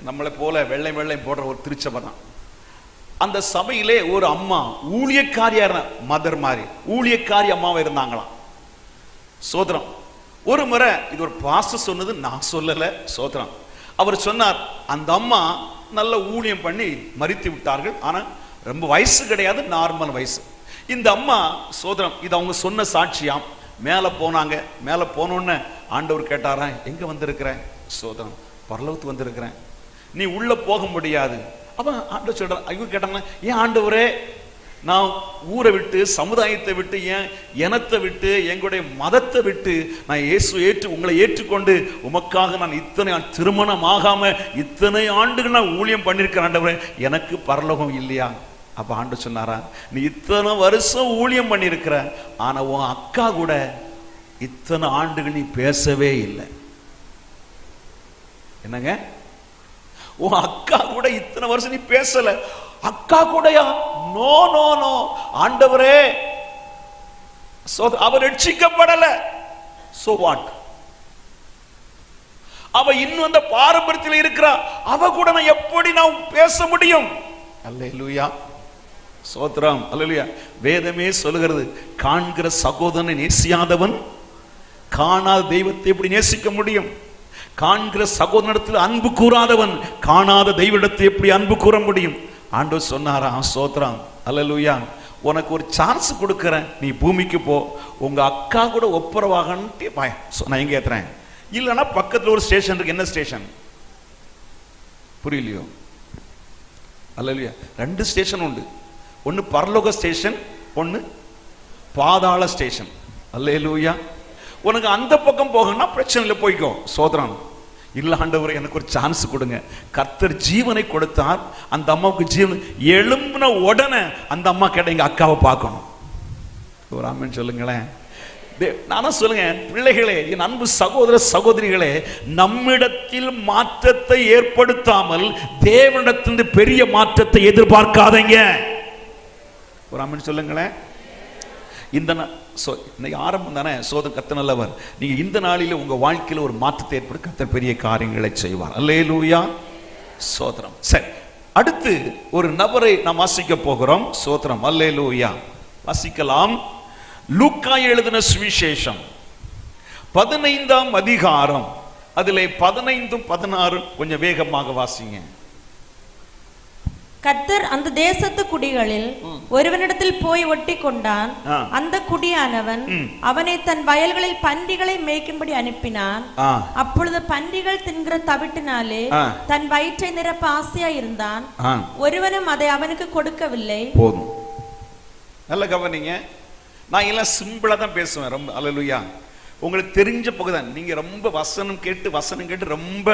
நம்மளை போல வெள்ளை வெள்ளை போடுற ஒரு திருச்சபை தான். அந்த சபையிலே ஒரு அம்மா ஊழியக்காரியா, மதர் மாதிரி ஊழியக்காரி அம்மாவை இருந்தாங்களாம். சோதரம். ஒரு முறை இது ஒரு பாஸ்டர் சொன்னது, நான் சொல்லல. சோதரம். அவர் சொன்னார், அந்த அம்மா நல்ல ஊழியம் பண்ணி மரித்து விட்டார்கள். ஆனா ரொம்ப வயசு கிடையாது, நார்மல் வயசு. இந்த அம்மா சோதரம், இது அவங்க சொன்ன சாட்சியாம். மேல போனாங்க. மேல போனோன்னு ஆண்டவர் கேட்டாரா, எங்க வந்திருக்கிற? சோதரம், பரலோகத்துக்கு வந்திருக்கிறேன், நீ உள்ள போக முடியாது. அப்ப ஆண்டவர் சொல்றார், ஐயோ கேட்டாங்க, ஏன் ஆண்டவரே, நான் ஊரை விட்டு, சமுதாயத்தை விட்டு, ஏன் இனத்தை விட்டு, எங்களுடைய மதத்தை விட்டு நான் உங்களை ஏற்றுக்கொண்டு உமக்காக நான் இத்தனை திருமணம் ஆகாம இத்தனை ஆண்டுகள் நான் ஊழியம் பண்ணிருக்கிறேன் ஆண்டவரே, எனக்கு பரலோகம் இல்லையா? அப்ப ஆண்டவர் சொன்னாரா, நீ இத்தனை வருஷம் ஊழியம் பண்ணிருக்கிற, ஆனா உன் அக்கா கூட இத்தனை ஆண்டுகள் நீ பேசவே இல்லை. என்னங்க, உன் அக்கா கூட இத்தனை வருஷம் நீ பேசல. அக்கா கூடயா? நோ நோ நோ ஆண்டவரே, அவர் ரட்சிக்கப்படல. So what? அவ இன்னும் அந்த பாரம்பரியத்தில் இருக்கிறா, அவ கூட நான் எப்படி நான் பேச முடியும்? அல்லேலூயா, சோத்ரம், அல்லேலூயா. வேதமே சொல்லுகிறது, காண்கிற சகோதரனை நேசியாதவன் காணாத தெய்வத்தை எப்படி நேசிக்க முடியும்? காண்கிற சகோதரத்தில் அன்பு கூறாதவன் காணாத தெய்வத்தை எப்படி அன்பு கூற முடியும்? ஆண்டவர் சொன்னாரா, சோத்ரம், அல்லேலூயா, உனக்கு ஒரு சான்ஸ் கொடுக்கிறேன், நீ பூமிக்கு போ, உங்க அக்கா கூட ஒப்புரவாகன்ட்டு நான் எங்க ஏத்துறேன். இல்லைன்னா பக்கத்துல ஒரு ஸ்டேஷன் இருக்கு. என்ன ஸ்டேஷன்? புரியலையோ? அல்லேலூயா, 2 ஸ்டேஷன் உண்டு. ஒன்னு பரலோக ஸ்டேஷன், ஒன்னு பாதாள ஸ்டேஷன். அல்லேலூயா. உனக்கு அந்த பக்கம் போகணும்னா பிரச்சனை இல்லை, போய்க்கோ. சோதரன், இல்ல ஆண்டவரே, எனக்கு ஒரு சான்ஸ் கொடுங்க. கர்த்தர் ஜீவனை கொடுத்தார், அந்த அம்மாவுக்கு ஜீவன் எழும்பின உடனே அந்த அம்மா கேட்ட, எங்க அக்காவை பார்க்கணும். ஒரு ஆமென் சொல்லுங்களேன். நானும் சொல்லுங்க, பிள்ளைகளே, என் அன்பு சகோதர சகோதரிகளே, நம்மிடத்தில் மாற்றத்தை ஏற்படுத்தாமல் தேவனிடத்திலிருந்து பெரிய மாற்றத்தை எதிர்பார்க்காதீங்க. ஒரு ஆமென் சொல்லுங்களேன். இன்னைக்கு ஆரம்பம் தானே, சோதம் கர்த்தர் நல்லவர். நீங்க இந்த நாளில உங்க வாழ்க்கையில ஒரு மாற்றத்தை ஏற்பட கர்த்தர் பெரிய காரியங்களை செய்வார். அல்லேலூயா, சோதரம். சரி, அடுத்து ஒரு நபரை நாம் வாசிக்க போகிறோம். சோதரம், அல்லேலூயா. வாசிக்கலாம். லூக்கா எழுதின சுவிசேஷம் 15ஆம் அதிகாரம், அதிலே 15 16 கொஞ்சம் வேகமாக வாசிங்க. கர்த்தர் அந்த தேசத்து குடிகளில் ஒருவனிடத்தில் போய் ஒட்டி கொண்டான். அந்த குடியானவன் அவனை தன் வயல்களில் பன்றிகளை மேய்க்கும்படி அனுப்பினான். அப்பொழுது பன்றிகள் தின்கிற தவிட்டினாலே தன் வயிற்றை நிரப்ப ஆசையா இருந்தான். ஒருவனும் அதை அவனுக்கு கொடுக்கவில்லை. போதும், நல்ல கவனிங்க. நான் எல்லாம் சிம்பிளா தான் பேசுவேன். ரொம்ப அல்லேலூயா. உங்களுக்கு தெரிஞ்ச பகுதான். நீங்க ரொம்ப வசனம் கேட்டு ரொம்ப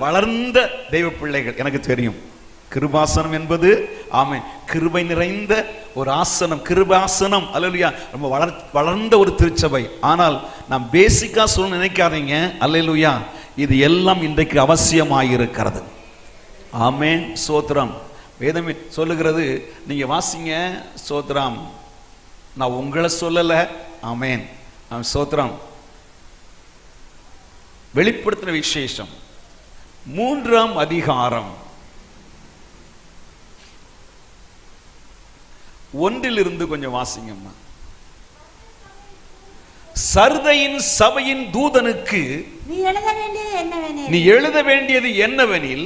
வளர்ந்த தெய்வ பிள்ளைகள், எனக்கு தெரியும். கிருபாசனம் என்பது ஆமென் கிருபை நிறைந்த ஒரு ஆசனம், கிருபாசனம். அல்லேலூயா. ரொம்ப வளர்ந்த ஒரு திருச்சபை. ஆனால் நாம் பேசிக்கா சொல்ல நினைக்காதீங்க. அல்லேலூயா, இது எல்லாம் இன்றைக்கு அவசியமாயிருக்கிறது. ஆமென், சோத்ரம். வேதமே சொல்லுகிறது, நீங்க வாசிங்க. சோத்ரம், நான் உங்களை சொல்லல. ஆமென், சோத்ரம். வெளிப்படுத்தின விசேஷம் 3ஆம் அதிகாரம் 1 கொஞ்சம் வாசிங்கம்மா. சர்தையின் சபையின் தூதனுக்கு நீ எழுத வேண்டியது என்னவெனில்,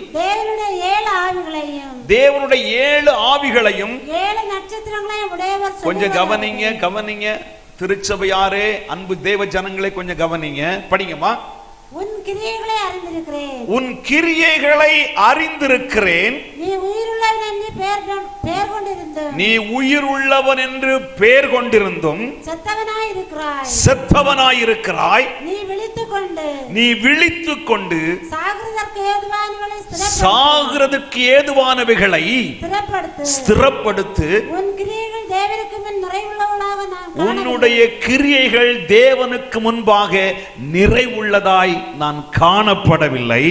தேவனுடைய 7 ஆவிகளையும் 7 நட்சத்திரங்களையும் உடையவர். கொஞ்சம் கவனிங்க. திருச்சபையாரே, அன்பு தேவ ஜனங்களே, கொஞ்சம் கவனிங்க. படிங்கம்மா. உன் கிரியைகளை அறிந்திருக்கிறேன். நீ உயிருள்ளவன் என்று பெயர் கொண்டிருந்தும் செத்தவனாயிருக்கிறாய். நீ விழித்துக்கொண்டு சாகிறதற்கு ஏதுவானவைகளை ஸ்திரப்படுத்து. உன்னுடைய கிரியைகள் தேவனுக்கு முன்பாக நிறைவுள்ளதாய் நான் காணப்படவில்லை.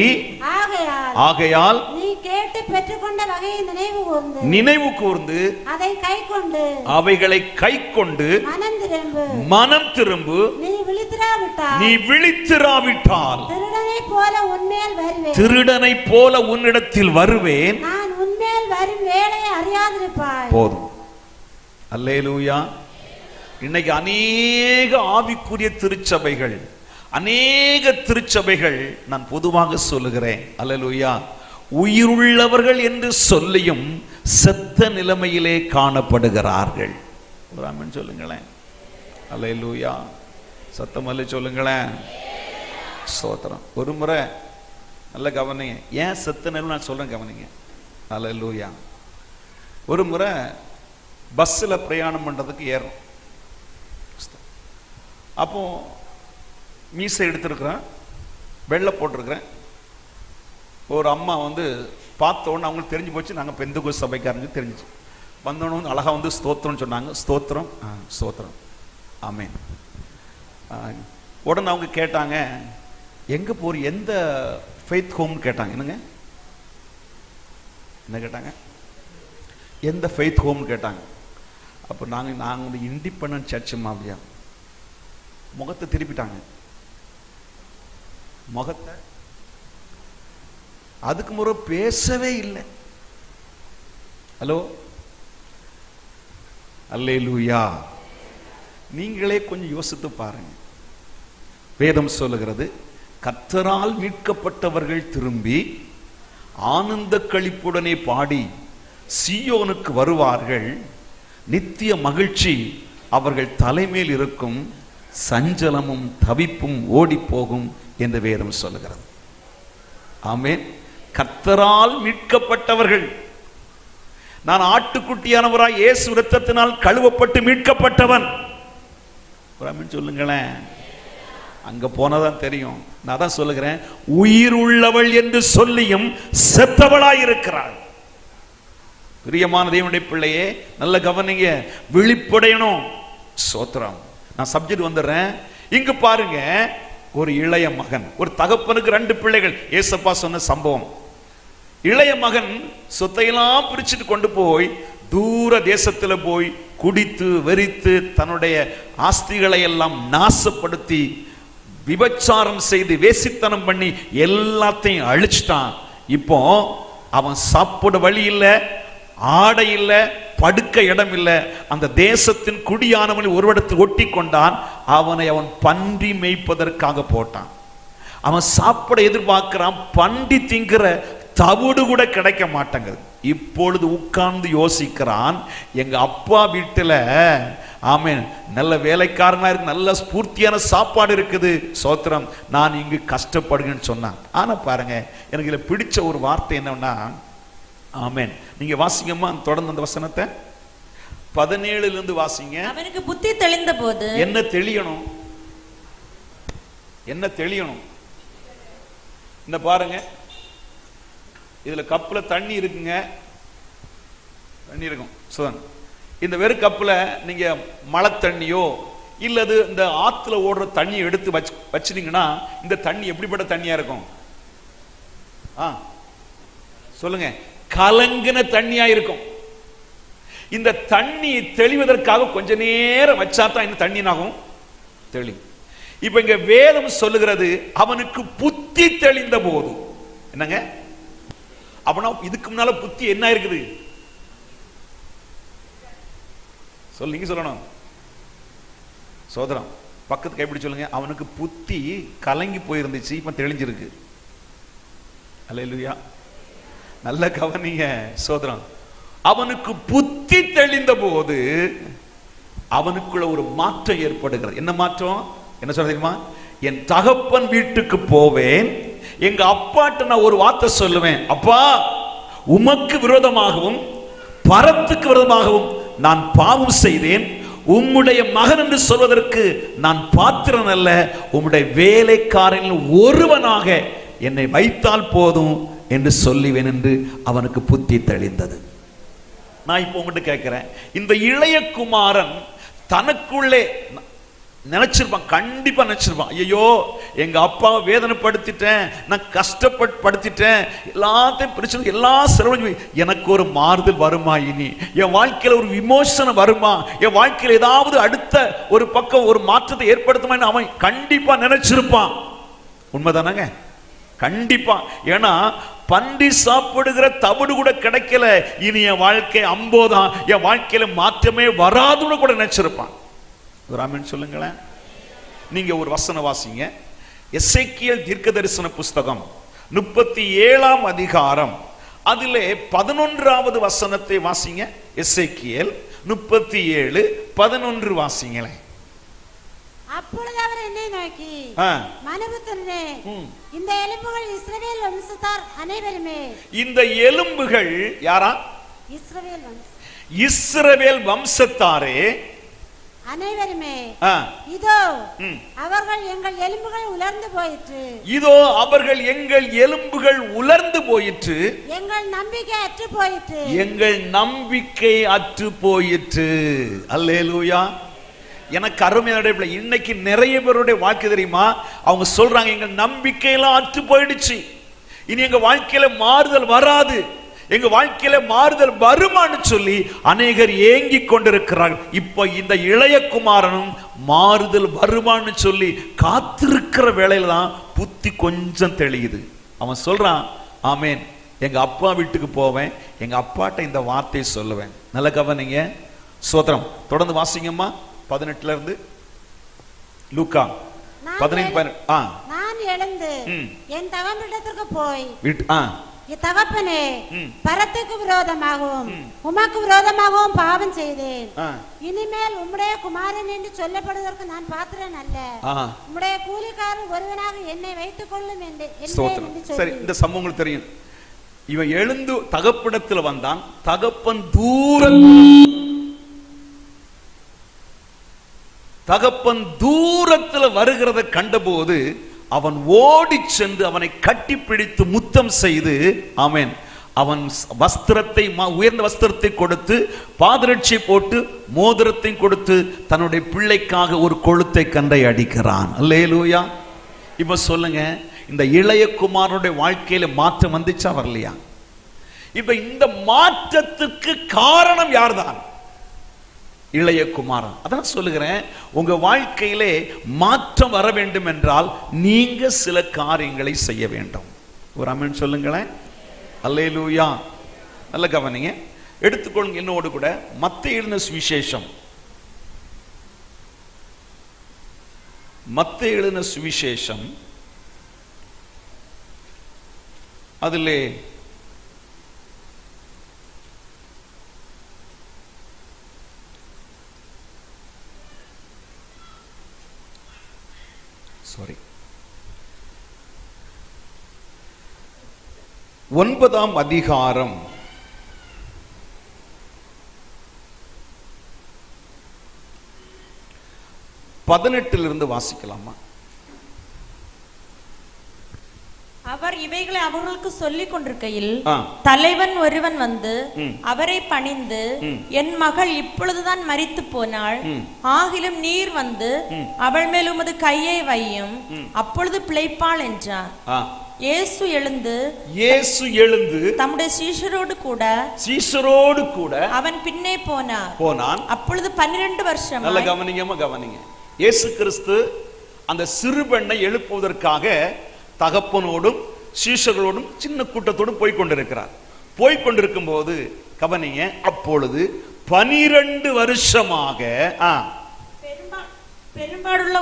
ஆகையால் நீ கேட்டு பெற்றுக்கொண்ட வகையை நினைவு கூர்ந்து அவைகளை கைக்கொண்டு மனம் திரும்பு. நீ விழித்திராவிட்டால் திருடனை போல உன்னிடத்தில் வருவேன். போதும். அல்லேலூயா. இன்னைக்கு அநேக ஆவிக்குரிய திருச்சபைகள், அநேக திருச்சபைகள், நான் பொதுவாக சொல்லுகிறேன், அல்லேலூயா, உயிருள்ளவர்கள் என்று சொல்லியும் செத்த நிலைமையிலே காணப்படுகிறார்கள். ஒரு ஆமென் சொல்லுங்களேன். அல்லேலூயா. சத்தமல்ல சொல்லுங்களேன். ஸ்தோத்திரம். ஒரு முறை நல்ல கவனிங்க, ஏன் செத்தனு நான் சொல்றேன் கவனிங்க. அல்லேலூயா. ஒரு முறை பஸ்ஸில் பிரயாணம் பண்ணுறதுக்கு ஏறும். அப்போ மீசை எடுத்துருக்குறேன், வெள்ளை போட்டிருக்கிறேன். ஒரு அம்மா வந்து பார்த்த உடனே அவங்களுக்கு தெரிஞ்சு போச்சு, நாங்கள் பெந்தகோஸ்து சபைக்காரங்க தெரிஞ்சிச்சு. வந்தோன்னு வந்து அழகாக வந்து ஸ்தோத்திரம்னு சொன்னாங்க. ஸ்தோத்திரம், ஸ்தோத்திரம், ஆமென். உடனே அவங்க கேட்டாங்க, எங்கே போகிற, எந்த ஃபெய்த் ஹோம்னு கேட்டாங்க. என்னங்க என்ன கேட்டாங்க? எந்த ஃபெய்த் ஹோம்னு கேட்டாங்க. அப்போ நாங்கள் இண்டிபெண்டன்ட் சர்ச்சுமா அப்படியா. முகத்தை திருப்பிட்டாங்க, முகத்தை. அதுக்கு முறை பேசவே இல்லை. ஹலோ, அல்லேலூயா. நீங்களே கொஞ்சம் யோசித்து பாருங்க. வேதம் சொல்லுகிறது, கர்த்தரால் மீட்கப்பட்டவர்கள் திரும்பி ஆனந்த களிப்புடனே பாடி சீயோனுக்கு வருவார்கள், நித்திய மகிழ்ச்சி அவர்கள் தலைமேல் இருக்கும், சஞ்சலமும் தவிப்பும் ஓடி போகும் என்று வேதம் சொல்லுகிறது. ஆமென். கர்த்தரால் மீட்கப்பட்டவர்கள். நான் ஆட்டுக்குட்டியானவராய் இயேசு இரத்தத்தினால் கழுவப்பட்டு மீட்கப்பட்டவன். ஆமென் சொல்லுங்களேன். அங்க போனதான் தெரியும். நான் தான் சொல்லுகிறேன், உயிர் உள்ளவள் என்று சொல்லியும் செத்தவளாய் இருக்கிறாள். பிரியமான தேவனுடைய பிள்ளையே, நல்ல கவனிங்க, விழிப்படையணும். ஸ்தோத்திரம். நான் சப்ஜெக்ட் வந்துடுறேன். இங்கு பாருங்க, ஒரு இளைய மகன், ஒரு தகப்பனுக்கு 2 பிள்ளைகள். ஏசப்பா சொன்ன சம்பவம். இளைய மகன் சொத்தையெல்லாம் பிரிச்சுட்டு கொண்டு போய் தூர தேசத்தில் போய் குடித்து வெறித்து தன்னுடைய ஆஸ்திகளை எல்லாம் நாசப்படுத்தி விபச்சாரம் செய்து வேசித்தனம் பண்ணி எல்லாத்தையும் அழிச்சிட்டான். இப்போ அவன் சாப்பிட வழி இல்லை, ஆடை இல்லை, படுக்க இடம் இல்லை. அந்த தேசத்தின் குடியானவனை ஒருவடத்தில் ஒட்டி கொண்டான். அவனை அவன் பன்றி மேய்ப்பதற்காக போட்டான். அவன் சாப்பிட எதிர்பார்க்கிறான், பன்றி திங்கிற தவிடு கூட கிடைக்க மாட்டேங்குது. இப்பொழுது உட்கார்ந்து யோசிக்கிறான், எங்க அப்பா வீட்டுல ஆமென் நல்ல வேலைக்காரனா இருக்கு, நல்ல ஸ்பூர்த்தியான சாப்பாடு இருக்குது, சோத்திரம், நான் இங்கு கஷ்டப்படுகிறேன்னு சொன்னான். ஆனா பாருங்க, எனக்கு இதுல பிடிச்ச ஒரு வார்த்தை என்னன்னா, ஆமென், நீங்க வாசிங்கம்மா தொடர்ந்து அந்த வசனத்தை 17 இருந்து வாசிங்க. அவனுக்கு புத்தி தெளிந்த போது. என்ன தெளியணும்? என்ன தெளியணும்? இந்த பாருங்க, இதுல கப்புல தண்ணி இருக்குங்க, தண்ணி இருக்கும். இந்த வெறும் கப்புல நீங்க மழை தண்ணியோ இல்லது இந்த ஆத்துல ஓடுற தண்ணியை எடுத்து வச்சிட்டீங்கன்னா இந்த தண்ணி எப்படிப்பட்ட தண்ணியா இருக்கும்? சொல்லுங்க. கலங்கின தண்ணியா இருக்கும். இந்த தண்ணி தெளிவதற்காக கொஞ்ச நேரம் வச்சா தான் இந்த தண்ணி ஆகும் தெளிவு. இப்ப இங்க வேதம் சொல்லுகிறது, அவனுக்கு புத்தி தெளிந்த போது. என்னங்க அப்படின்னா இதுக்கு முன்னால புத்தி என்ன இருக்குது? சொல்லுங்க, சொல்லணும். சோதரம் பக்கத்து கைப்பிடி சொல்லுங்க. அவனுக்கு புத்தி கலங்கி போயிருந்துச்சு, இப்ப தெளிஞ்சிருக்கு. அல்லேலூயா. நல்ல கவனிங்க சோதரம். அவனுக்கு புத்தி தெளிந்த போது அவனுக்குள்ள ஒரு மாற்றம் ஏற்படுகிறது. என்ன மாற்றம்? என்ன சொல்ல தெரியுமா? என் தகப்பன் வீட்டுக்கு போவேன், எங்க அப்பாட்ட நான் ஒரு வார்த்தை சொல்லுவேன், அப்பா உமக்கு விரோதமாகவும் பரத்துக்கு விரோதமாகவும் நான் பாவம் செய்தேன், உம்முடைய மகன் என்று சொல்வதற்கு நான் பாத்திரன் அல்ல, உம்முடைய வேலைக்காரனில் ஒருவனாக என்னை வைத்தால் போதும் என்று சொல்லுவேன் என்று அவனுக்கு புத்தி தெளிந்தது. நான் இப்போ உங்கள்கிட்ட கேட்கிறேன், இந்த இளைய குமாரன் தனக்குள்ளே நினைச்சிருப்பான், கண்டிப்பா நினைச்சிருப்பான், ஐயோ எங்க அப்பாவை வேதனைப்படுத்திட்டேன், நான் கஷ்டப்படுத்திட்டேன், எல்லாத்தையும் பிரச்சனை எல்லா செலவும், எனக்கு ஒரு மாறுதல் வருமா, இனி என் வாழ்க்கையில ஒரு விமோசனம் வருமா, என் வாழ்க்கையில் ஏதாவது அடுத்த ஒரு பக்கம் ஒரு மாற்றத்தை ஏற்படுத்துமா அவன் கண்டிப்பா நினைச்சிருப்பான். உண்மைதானங்க? கண்டிப்பா. ஏன்னா பன்றி சாப்பிடுகிற தவிடு கூட கிடைக்கல, இனி என் வாழ்க்கை அம்போதான், என் வாழ்க்கையில மாற்றமே வராதுன்னு கூட நினைச்சிருப்பான். ஆமென் சொல்லுங்களேன். நீங்க ஒரு வசனம் வாசிங்க, எசேக்கியேல் தீர்க்கதரிசன புஸ்தகம் 37ஆம் அதிகாரம், அதிலே 11வது வசனத்தை வாசிங்க. எசேக்கியேல் 37 11 வாசிங்களேன். அப்பொழுது அவர் என்னை நோக்கி, மனுபுத்திரனே, இந்த எலும்புகள் இஸ்ரவேல் வம்சத்தார் அனைவருமே. இந்த எலும்புகள் யாரா? இஸ்ரவேல் வம்சத்தாரே அனைவருமே. இதோ அவர்கள் எங்கள் எலும்புகள் உலர்ந்து போயிற்று. இதோ அவர்கள் எங்கள் எலும்புகள் உலர்ந்து போயிற்று. எங்கள் நம்பிக்கை அற்று போயிற்று. எங்கள் நம்பிக்கை அற்று போயிற்று. அல்லேலூயா. எனக்கு அருமையான இன்னைக்கு நிறைய பேருடைய வாழ்க்கை தெரியுமா? அவங்க சொல்றாங்க, எங்க நம்பிக்கையெல்லாம் அற்று போயிடுச்சு, இனி எங்க வாழ்க்கையில மாறுதல் வராது, எங்க வாழ்க்கையில மாறுதல் வருமானு சொல்லி அநேகர் ஏங்கி கொண்டிருக்கிறார்கள். இப்ப இந்த இளைய குமாரனும் மாறுதல் வருமானு சொல்லி காத்திருக்கிற வேளையில தான் புத்தி கொஞ்சம் தெளியுது. அவன் சொல்றான், ஆமேன், எங்க அப்பா வீட்டுக்கு போவேன், எங்க அப்பாட்ட இந்த வார்த்தையை சொல்லுவேன். நல்ல கவனிங்க, சோத்திரம். தொடர்ந்து வாசிங்கம்மா 18 இருந்து லூக்கா 15. நான் எழுந்து என் தகப்பனிடத்திற்கு போய், தகப்பனே, பரத்துக்கு விரோதமாகவும் உமக்கு விரோதமாகவும் பாவம் செய்தேன். இனிமேல் உம்முடைய குமாரன் என்று சொல்லப்படுவதற்கு நான் பாத்திரன் அல்ல. உம்முடைய கூலிக்காரன் ஒருவனாக என்னை வைத்துக் கொள்ளும் என்று. சரி, இந்த சம்பவங்கள் தெரியும். இவன் எழுந்து தகப்பனிடத்தில் வந்தான். தகப்பன் தூரத்தில் வருகிறத கண்டபோது அவன் ஓடி சென்று அவனை கட்டி பிடித்து முத்தம் செய்து, ஆமென், அவன் வஸ்திரத்தை, உயர்ந்த வஸ்திரத்தை கொடுத்து, பாதரட்சை போட்டு, மோதிரத்தை கொடுத்து, தன்னுடைய பிள்ளைக்காக ஒரு கொழுத்தை கண்டை அடிக்கிறான். அல்லேலூயா. இப்ப சொல்லுங்க, இந்த இளைய குமாரனுடைய வாழ்க்கையில மாற்றம் வந்துச்சா வரலையா? இப்ப இந்த மாற்றத்துக்கு காரணம் யார்தான்? இளைய குமாரன். அதான் சொல்லுகிறேன், உங்க வாழ்க்கையிலே மாற்றம் வர வேண்டும் என்றால் நீங்க சில காரியங்களை செய்ய வேண்டும். ஒரு ஆமென் சொல்லுங்களேன். அல்லேலூயா. நல்ல கவனிங்க, எடுத்துக்கொள்ளுங்க என்னோடு கூட. மத்தேயு எழுதின சுவிசேஷம், மத்தேயு எழுதின சுவிசேஷம், அதிலே சாரி 9ஆம் அதிகாரம் 18 வாசிக்கலாமா? அவர் இவைகளை அவர்களுக்கு சொல்லிக் கொண்டிருக்கையில் தலைவன் ஒருவன் வந்து அவரை பணிந்து, என் மகள் இப்பொழுதுதான் மரித்து போனாள், ஆகிலும் நீர் வந்து அவள் மேல் உமது கையை வையும், அப்பொழுது பிழைப்பாள் என்றார். இயேசு எழுந்து தம்முடைய சீஷரோடு கூட அவன் பின்னே போனான். அப்பொழுது 12 வருஷம். நல்ல கவனிங்க. இயேசு கிறிஸ்து அந்த சிறு பெண்ணை எழுப்புவதற்காக தகப்பனோடும் சீஷர்களோடும் சின்ன கூட்டத்தோடும் போய்கொண்டிருக்கும் போது கவனிங்க, அப்பொழுது 12 வருஷமாக பெரும்பாடுள்ள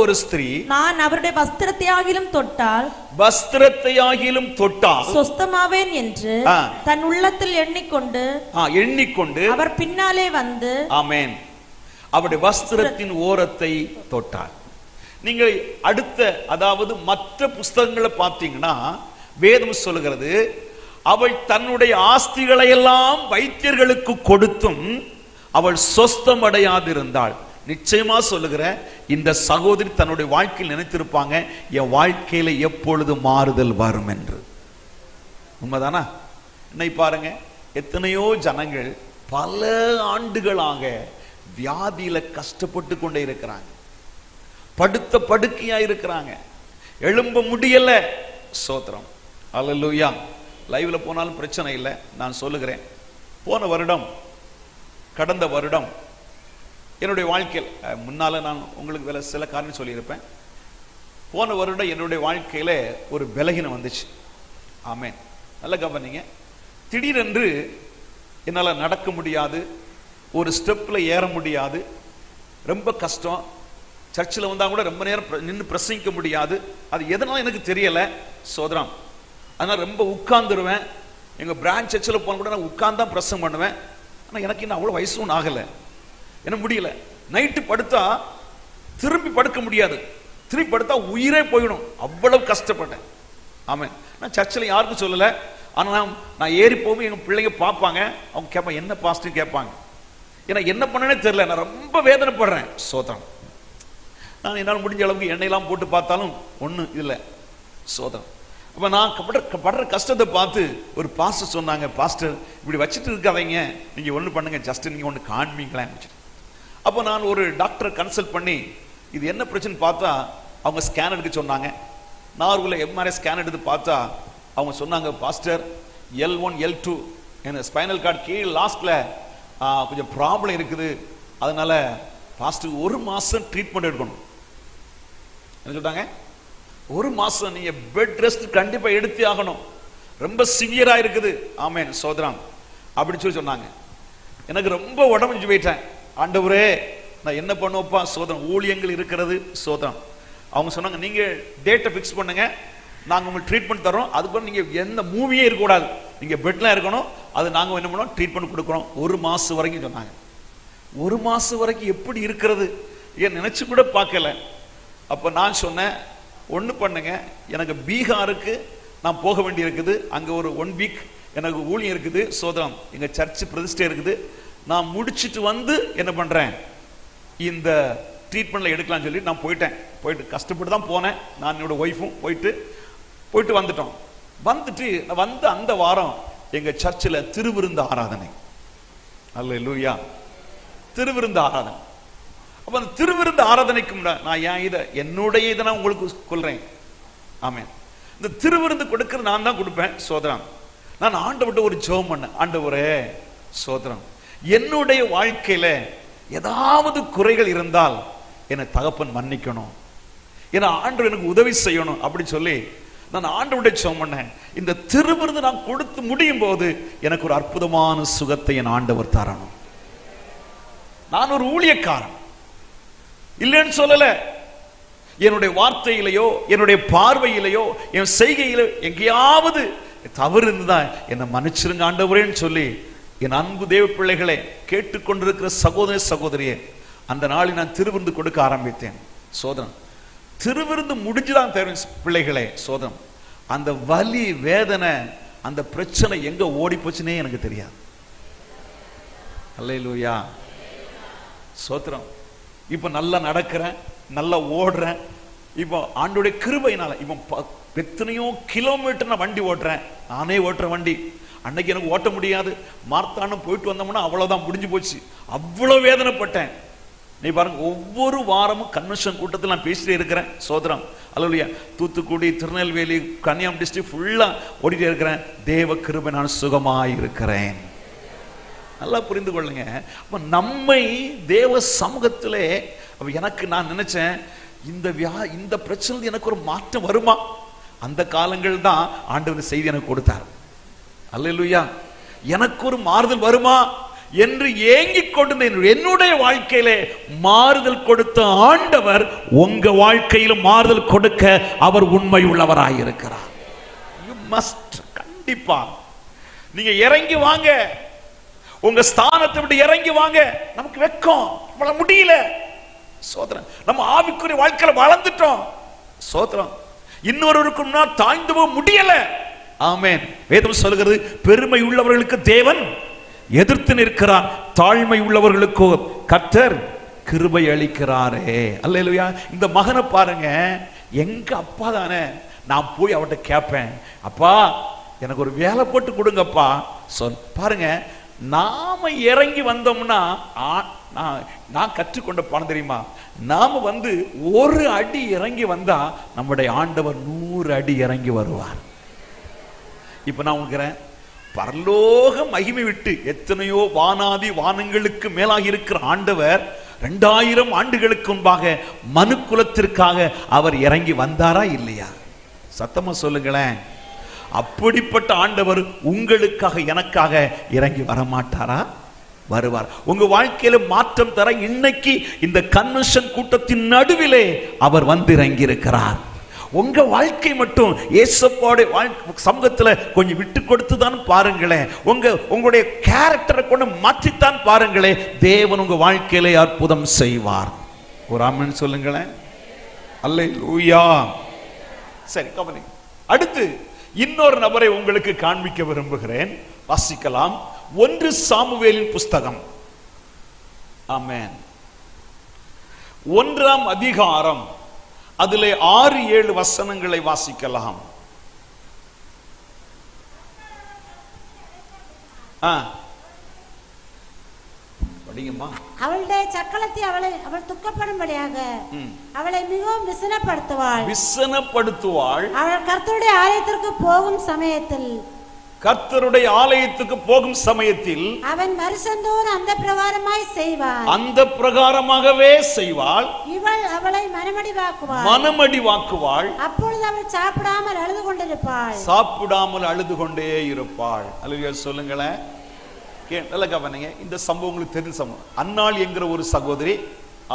ஒரு ஸ்திரீ நான் அவருடைய வஸ்திரத்தையாகிலும் தொட்டால் சொஸ்தமாவேன் என்று தன் உள்ளத்தில் எண்ணிக்கொண்டு அவர் பின்னாலே வந்து, ஆமென், அவருடைய வஸ்திரத்தின் ஓரத்தை தொட்டாள். நீங்கள் அடுத்த, அதாவது மற்ற புஸ்தகங்களை பார்த்தீங்கன்னா வேதம் சொல்லுகிறது, அவள் தன்னுடைய ஆஸ்திகளை எல்லாம் வைத்தியர்களுக்கு கொடுத்தும் அவள் சொஸ்தம் அடையாதிருந்தாள். நிச்சயமா சொல்லுகிற, இந்த சகோதரி தன்னுடைய வாழ்க்கையில் நினைத்திருப்பாங்க, என் வாழ்க்கையில எப்பொழுது மாறுதல் வரும் என்று. உண்மைதானா? இன்னை பாருங்க, எத்தனையோ ஜனங்கள் பல ஆண்டுகளாக வியாதியில கஷ்டப்பட்டு கொண்டே இருக்கிறாங்க, படுத்த படுக்கையா இருக்கிறாங்க, எழும்ப முடியல. சோத்திரம். அல்லேலூயா. லைவ்ல போனாலும் பிரச்சனை இல்லை. நான் சொல்லுகிறேன், கடந்த வருடம் என்னுடைய வாழ்க்கையில், முன்னால நான் உங்களுக்கு சில காரணம் சொல்லியிருப்பேன். போன வருடம் என்னுடைய வாழ்க்கையில ஒரு பலகீனம் வந்துச்சு. ஆமென். நல்ல கவனிங்க. திடீரென்று என்னால் நடக்க முடியாது, ஒரு ஸ்டெப்ல ஏற முடியாது, ரொம்ப கஷ்டம். சர்ச்சில் வந்தா கூட ரொம்ப நேரம் நின்று பிரசங்கிக்க முடியாது. அது எதனால எனக்கு தெரியல, சோதரம். அதனால ரொம்ப உட்கார்ந்துருவேன். எங்க பிரான்ச் சர்ச்சில் போன கூட நான் உட்கார்ந்தான் பிரசங்கம் பண்ணுவேன். ஆனால் எனக்கு இன்னும் அவ்வளோ வயசு ஒன்றும் ஆகலை, என்ன முடியல. நைட்டு படுத்தா திரும்பி படுக்க முடியாது, திரும்பி படுத்தா உயிரே போயிடும், அவ்வளவு கஷ்டப்பட்டேன். ஆமாம், நான் சர்ச்சில் யாருக்கும் சொல்லலை. ஆனால் நான் ஏறி போகும் எங்கள் பிள்ளைங்க பார்ப்பாங்க, அவங்க கேட்பாங்க என்ன பாஸ்ட்னு கேட்பாங்க. ஏன்னா என்ன பண்ணனே தெரியல, நான் ரொம்ப வேதனைப்படுறேன். சோதனம். நான் என்னால் முடிஞ்ச அளவுக்கு எண்ணெயெல்லாம் போட்டு பார்த்தாலும் ஒன்றும் இல்லை, சோதனம். அப்போ நான் படுற கஷ்டத்தை பார்த்து ஒரு பாஸ்டர் சொன்னாங்க, பாஸ்டர் இப்படி வச்சுட்டு இருக்காதீங்க, நீங்கள் ஒன்று பண்ணுங்க, ஜஸ்ட் நீங்கள் ஒன்று காண்பீங்களேன். அப்போ நான் ஒரு டாக்டரை கன்சல்ட் பண்ணி இது என்ன பிரச்சனை பார்த்தா அவங்க ஸ்கேன் எடுக்க சொன்னாங்க. நார்வில் எம்ஆர்ஐ ஸ்கேன் எடுத்து பார்த்தா அவங்க சொன்னாங்க, பாஸ்டர் L1 L2 என்ன ஸ்பைனல் கார்டு கீழே லாஸ்ட்ல கொஞ்சம் ப்ராப்ளம் இருக்குது, அதனால பாஸ்டர் 1 மாசம் ட்ரீட்மெண்ட் எடுக்கணும். என்ன சொல்றாங்க, 1 மாசம் நீங்க பெட் ரெஸ்ட் கண்டிப்பா எடுத்தே ஆகணும், ரொம்ப சிவியரா இருக்குது. ஆமேன், சோதரம் அப்படி சொல்லி சொன்னாங்க. எனக்கு ரொம்ப உடம்பு போயிட்டேன். ஆண்டவரே நான் என்ன பண்ணுவப்பா, சோதரம் ஊழியங்கள் இருக்கிறது, சோதரம். அவங்க சொன்னாங்க, நீங்க டேட்டை ஃபிக்ஸ் பண்ணுங்க, நாங்கள் உங்களுக்கு ட்ரீட்மெண்ட் தரோம், அதுக்கப்புறம் நீங்கள் எந்த மூவியே இருக்கக்கூடாது, நீங்கள் பெட்லாம் இருக்கணும், அது நாங்கள் என்ன பண்ணோம் ட்ரீட்மெண்ட் கொடுக்குறோம் 1 மாதம் வரைக்கும் சொன்னாங்க. 1 மாதம் வரைக்கும் எப்படி இருக்கிறது ஏன் நினச்சி கூட பார்க்கல. அப்போ நான் சொன்னேன், ஒன்று பண்ணுங்க, எனக்கு பீகாருக்கு நான் போக வேண்டி இருக்குது, அங்கே ஒரு 1 வீக் எனக்கு ஊழியம் இருக்குது, சோதரம் எங்கள் சர்ச்சு பிரதிஷ்டை இருக்குது, நான் முடிச்சுட்டு வந்து என்ன பண்ணுறேன் இந்த ட்ரீட்மெண்ட்டில் எடுக்கலாம்னு சொல்லி நான் போயிட்டு கஷ்டப்பட்டு தான் போனேன். நான் என்னோட ஒய்ஃபும் போயிட்டு வந்துட்டோம். வந்து அந்த வாரம் எங்க சர்ச்சில் திருவிருந்து ஆராதனை. அல்லேலூயா, திருவிருந்து ஆராதனை. அப்ப அந்த திருவிருந்து ஆராதனைக்கு நான் ஏன் என்னுடைய இதை நான் உங்களுக்கு சொல்றேன். ஆமென். இந்த திருவிருந்து கொடுக்கிறது நான் தான் கொடுப்பேன். சோதரம், நான் ஆண்டவர்கிட்ட ஒரு ஜெபம் பண்ணேன், ஆண்டவரே சோதரம் என்னுடைய வாழ்க்கையில ஏதாவது குறைகள் இருந்தால் என்னை தகப்பன் மன்னிக்கணும், ஏன்னா ஆண்டவர் எனக்கு உதவி செய்யணும் அப்படி சொல்லி நான் ஆண்டவருடைய ஜெபம் பண்ணேன். இந்த திருவிருந்து நான் கொடுத்து முடியும் போது எனக்கு ஒரு அற்புதமான சுகத்தை என் ஆண்டவர் தரணும். நான் ஒரு ஊழியக்காரன் இல்லைன்னு சொல்லல, என்னுடைய வார்த்தையிலையோ என்னுடைய பார்வையிலையோ என் செய்கையிலோ எங்கேயாவது தவறு இருந்தா என்னை மன்னிச்சிருங்க ஆண்டவரேன்னு சொல்லி என் அன்பு தேவ பிள்ளைகளை கேட்டுக்கொண்டிருக்கிற சகோதர சகோதரியே, அந்த நாளில் நான் திருவிருந்து கொடுக்க ஆரம்பித்தேன். சோதரம் திருவிருந்து முடிஞ்சுதான் தெரியும் பிள்ளைகளே. சோதரம் அந்த வலி வேதனை அந்த பிரச்சனை எங்க ஓடி போச்சுனே எனக்கு தெரியாது. அல்லேலூயா, சோத்திரம். இப்ப நல்லா நடக்கிறேன், நல்லா ஓடுறேன். இப்போ ஆண்டோடைய கிருபையினால இப்போ எத்தனையோ கிலோமீட்டர் நான் வண்டி ஓட்டுறேன், நானே ஓட்டுற வண்டி. அன்னைக்கு எனக்கு ஓட்ட முடியாது, மார்த்தாண்டம் போயிட்டு வந்தோம்னா அவ்வளவுதான், முடிஞ்சு போச்சு. அவ்வளவு வேதனைப்பட்டேன். நீ பாருங்க, ஒவ்வொரு வாரமும் கன்வென்ஷன் கூட்டத்தில் நான் பேசிட்டே இருக்கிறேன். சோதரம் அல்லேலூயா, தூத்துக்குடி, திருநெல்வேலி, கன்னியாகுமரி டிஸ்ட்ரிக்ட் ஃபுல்லா ஓடிட்டே இருக்கிறேன். தேவ கிருபை நான் சுகமாய் இருக்கிறேன். நல்லா புரிந்து கொள்ளுங்க. அப்ப நம்மை தேவ சமூகத்திலே எனக்கு நான் நினைச்சேன், இந்த பிரச்சனை எனக்கு ஒரு மாற்றம் வருமா? அந்த காலங்கள் தான் ஆண்டவர் செய்தி எனக்கு கொடுத்தார். அல்லேலூயா, எனக்கு ஒரு மாறுதல் வருமா என்று ஏங்கிக் கொண்டு என்னுடைய வாழ்க்கையிலே மாறுதல் கொடுத்த ஆண்டவர் உங்க வாழ்க்கையிலும் மாறுதல் கொடுக்க அவர் உண்மை உள்ளவராயிருக்கிறார். யூ மஸ்ட், கண்டிப்பா நீங்க இறங்கி வாங்க, உங்க ஸ்தானத்தை விட்டு இறங்கி வாங்க. நமக்கு வெக்கம், நம்மளால முடியல. சோதரம், நம்ம ஆவிக்குரிய வாழ்க்கையில வளர்ந்துட்டோம். சோதரம், இன்னொருவருக்கு முன்னால் தாழ்ந்து போக முடியல. ஆமென். வேதம் சொல்கிறது, பெருமை உள்ளவர்களுக்கு தேவன் எதிர்த்து நிற்கிறார், தாழ்மை உள்ளவர்களுக்கு கர்த்தர் கிருபை அளிக்கிறாரே. அல்லேலூயா. இந்த மகனை பாருங்க, எங்க அப்பா தானே, நான் போய் அவர்கிட்ட கேட்பேன், அப்பா எனக்கு ஒரு வேலை போட்டு கொடுங்கப்பா. சொல் பாருங்க, நாம இறங்கி வந்தோம்னா நான் கற்றுக்கொண்ட பாடம் தெரியுமா, நாம வந்து ஒரு அடி இறங்கி வந்தா நம்முடைய ஆண்டவர் 100 அடி இறங்கி வருவார். இப்ப நான் உங்களுக்கிறேன், பரலோக மகிமை விட்டு எத்தனையோ வானாதி வானங்களுக்கு மேலாக இருக்கிற ஆண்டவர் 2000 ஆண்டுகளுக்கு முன்பாக மனு குலத்திற்காக அவர் இறங்கி வந்தாரா இல்லையா? சத்தமா சொல்லுங்களேன். அப்படிப்பட்ட ஆண்டவர் உங்களுக்காக எனக்காக இறங்கி வரமாட்டாரா? வருவார். உங்க வாழ்க்கையில மாற்றம் தர இன்னைக்கு இந்த கன்வென்ஷன் கூட்டத்தின் நடுவிலே அவர் வந்து இறங்கி இருக்கிறார். உங்க வாழ்க்கை மட்டும் ஏசப்பாவுடைய சமூகத்துல கொஞ்சம் விட்டு கொடுத்து தான் பாருங்களேன். உங்களுடைய கேரக்டரை கொண்டு மாற்றித்தான் பாருங்களேன். தேவன் உங்க வாழ்க்கையிலே அற்புதம் செய்வார். ஒரு ஆமென் சொல்லுங்களேன். அல்லேலூயா. சரி, கவனி. அடுத்து இன்னொரு நபரை உங்களுக்கு காண்பிக்க விரும்புகிறேன். வாசிக்கலாம். 1 சாமுவேலின் புஸ்தகம். ஆமென். 1ஆம் அதிகாரம், அதிலே 6-7 வசனங்களை வாசிக்கலாம். படிங்கம்மா. அவளுடைய சக்களத்தை அவள் துக்கப்படும்படியாக அவளை மிகவும் விசனப்படுத்துவாள். அவள் கர்த்தருடைய ஆலயத்திற்கு போகும் சமயத்தில் அவன் வருஷந்தோறும் அந்த பிரகாரமாகவே செய்வாள். இவள் அவளை மனமடிவாக்குவாள். அப்பொழுது அவள் சாப்பிடாமல் அழுது கொண்டே இருப்பாள். அல்லேலூயா சொல்லுங்களேன். நல்ல கவனிங்க. இந்த சம்பவம் உங்களுக்கு தெரிஞ்ச சம்பவம். அன்னாள் என்கிற ஒரு சகோதரி.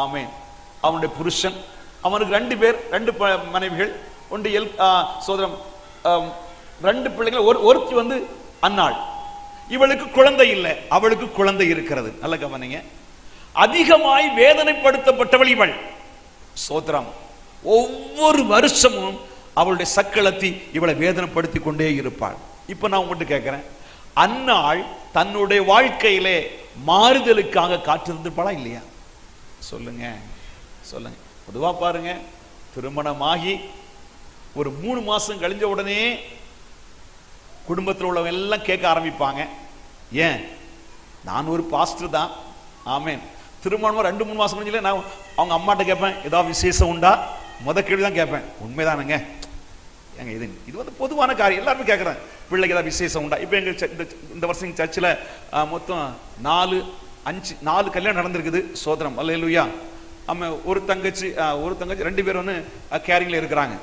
ஆமென். அவனுடைய புருஷன், அவனுக்கு 2 பேர், 2 மனைவிகள், ஒன்று சோதரம், 2 பிள்ளைகள். ஒருத்தி வந்து அன்னாள். இவளுக்கு குழந்தை இல்லை, அவளுக்கு குழந்தை இருக்கிறது. நல்ல கவனிங்க. அதிகமாய் வேதனைப்படுத்தப்பட்டவள் இவள். சோதரம். ஒவ்வொரு வருஷமும் அவளுடைய சக்களத்தி இவளை வேதனைப்படுத்தி கொண்டே இருப்பாள். இப்ப நான் உங்கள்கிட்ட கேட்கிறேன், அன்னாள் தன்னுடைய வாழ்க்கையிலே மாறுதலுக்காக காத்திருந்திருப்பாளா இல்லையா? சொல்லுங்க சொல்லுங்க. பொதுவா பாருங்க, திருமணமாகி ஒரு 3 மாசம் கழிஞ்ச உடனே குடும்பத்தில் உள்ளவங்க எல்லாம் கேட்க ஆரம்பிப்பாங்க. ஏன்? நான் ஒரு பாஸ்டர் தான். ஆமென். திருமணம் 2-3 மாசம் கழிஞ்சல நான் அவங்க அம்மாட்ட கேட்பேன், ஏதாவது விசேஷம் உண்டா? கேள்வி தான் கேட்பேன். உண்மைதானுங்க. ஏங்க இது வந்து பொதுவான காரியம், எல்லாருமே கேட்குறேன். பிள்ளைக்கு ஏதாவது விசேஷம் உண்டா? இப்போ எங்கள் இந்த வருஷம் சர்ச்சில் மொத்தம் 4 கல்யாணம் நடந்திருக்குது. சோதரம். அல்லேலூயா. நம்ம ஒரு தங்கச்சி 2 பேர் வந்து கேரிங்கில் இருக்கிறாங்க.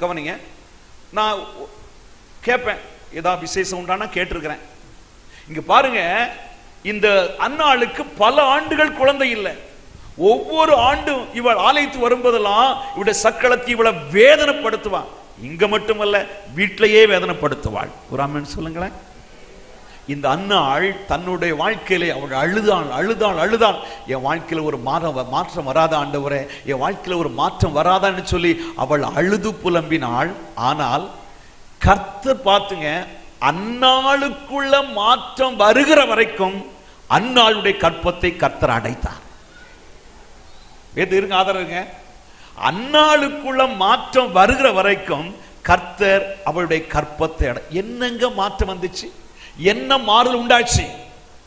கவனிங்க. நான் கேட்பேன், ஏதாவது விசேஷம் உண்டானா கேட்டிருக்கிறேன். இங்க பாருங்க, இந்த அன்னாளுக்கு பல ஆண்டுகள் குழந்தை இல்லை. ஒவ்வொரு ஆண்டும் இவள் ஆலயத்து வரும்போதெல்லாம் இவளுடைய சக்களத்தை இவளை வேதனைப்படுத்துவான். இங்க மட்டுமல்ல, வீட்டிலேயே வேதனைப்படுத்துவாள். ஒரு ஆமென் சொல்லுங்களேன். இந்த அன்னாள் தன்னுடைய வாழ்க்கையிலே அவள் அழுதாள். என் வாழ்க்கையில ஒரு மாற்றம் வராத ஆண்டவரே, என் வாழ்க்கையில ஒரு மாற்றம் வராதான்னு சொல்லி அவள் அழுது புலம்பினாள். ஆனால் கர்த்தர் பார்த்துங்க, அன்னாளுக்குள்ள மாற்றம் வருகிற வரைக்கும் அன்னாளுடைய கற்பத்தை கர்த்தர் அடைத்தார். இருங்க, ஆதரவுங்க. அன்னாளுக்குள்ள மாற்றம் வருகிற வரைக்கும் கர்த்தர் அவளுடைய கற்பத்தை என்னங்க மாற்றம் வந்துச்சு? என்ன மாறுதல் உண்டாச்சு?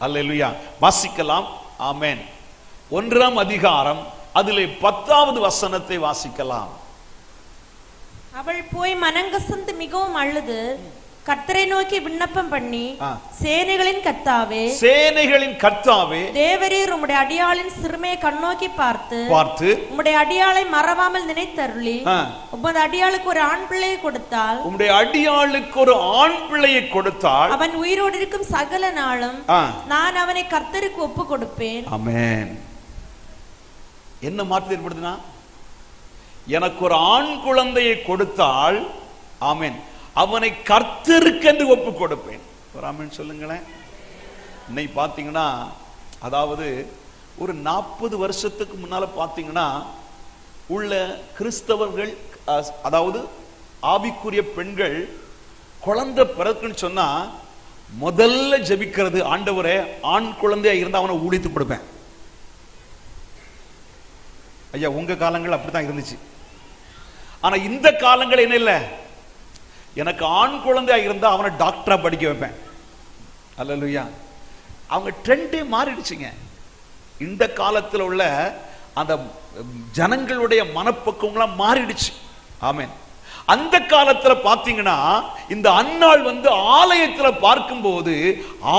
அல்லேலூயா. வாசிக்கலாம். ஆமென். 1ஆம் அதிகாரம், அதிலே 10வது வசனத்தை வாசிக்கலாம். அவள் போய் மனங்கசந்து மிகவும் அழுது கர்த்தரை நோக்கி விண்ணப்பம் பண்ணி, சேனைகளின் கர்த்தாவே, தேவரீர் உம்முடைய அடியாளின் சிறுமையை கண்ணோக்கி பார்த்து உம்முடைய அடியாளை மறவாமல் நினைத்தருளி உமது அடியாளுக்கு ஒரு ஆண் பிள்ளையை கொடுத்தால் அவன் உயிரோடு இருக்கும் சகல நாளும் நான் அவனை கர்த்தருக்கு ஒப்பு கொடுப்பேன். ஆமென். என்ன மாற்றம் ஏற்படுதுன்னா, எனக்கு ஒரு ஆண் குழந்தையை கொடுத்தால், ஆமென், அவனை கர்த்தருக்கு என்று ஒப்பு கொடுப்பேன். ஆமென் சொல்லுங்களேன். இன்னைக்கு பார்த்தீங்கன்னா, அதாவது ஒரு 40 வருஷத்துக்கு முன்னால பார்த்தீங்கன்னா உள்ள கிறிஸ்தவர்கள், அதாவது ஆவிக்குரிய பெண்கள் குழந்தை பிறக்குன்னு சொன்னா முதல்ல ஜெபிக்கிறது, ஆண்டவரே ஆண் குழந்தையா இருந்தா அவனை ஊழித்து கொடுப்பேன். ஐயா, உங்க காலங்கள் அப்படித்தான் இருந்துச்சு. ஆனா இந்த காலங்கள் என்ன இல்லை, எனக்கு ஆண் குழந்தையா இருந்தா அவனை டாக்டரா படிக்க வைப்பேன். அல்லேலூயா. அவங்க ட்ரெண்டே மாறிடுச்சுங்க. இந்த காலத்தில் உள்ள அந்த ஜனங்களுடைய மனப்பக்குவம்லாம் மாறிடுச்சு. ஆமென். அந்த காலத்துல பாத்தீங்கன்னா இந்த அன்னாள் வந்து ஆலயத்துல பார்க்கும்போது,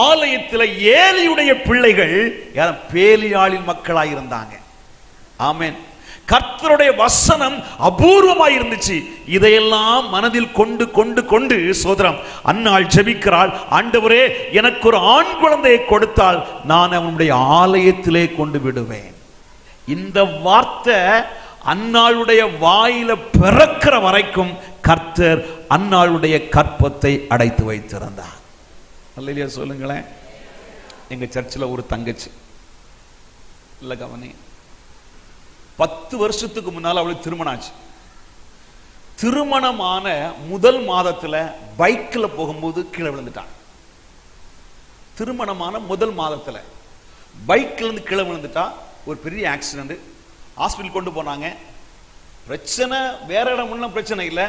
ஆலயத்துல ஏலியுடைய பிள்ளைகள் பேலியாளின் மக்களாய் இருந்தாங்க. ஆமென். கர்த்தருடைய வசனம் அபூர்வமாய் இருந்துச்சு. இதையெல்லாம் மனதில் கொண்டு கொண்டு கொண்டு சோதரம் அன்னாள் ஜெபிக்கிறாள், ஆண்டவரே எனக்கு ஒரு ஆண் குழந்தையை கொடுத்தால் நான் அவனுடைய ஆலயத்திலே கொண்டு விடுவேன். இந்த வார்த்தை அன்னாளுடைய வாயில பிறக்கிற வரைக்கும் கர்த்தர் அன்னாளுடைய கற்பத்தை அடைத்து வைத்திருந்தார். அல்லேலூயா சொல்லுங்களேன். எங்க சர்ச்சில் ஒரு தங்கச்சி இல்ல கவனி, 10 வருஷத்துக்கு முன்னால அவளுக்கு திருமணம் ஆச்சு. திருமணமான முதல் மாதத்துல பைக்ல போகும்போது கீழே விழுந்துட்டான். திருமணமான முதல் மாதத்துல பைக்ல இருந்து கீழே விழுந்துட்டா. ஒரு பெரிய ஆக்சிடென்ட். ஹாஸ்பிட்டல் கொண்டு போனாங்க. பிரச்சனை வேற இடம் ஒன்றும் பிரச்சனை இல்லை,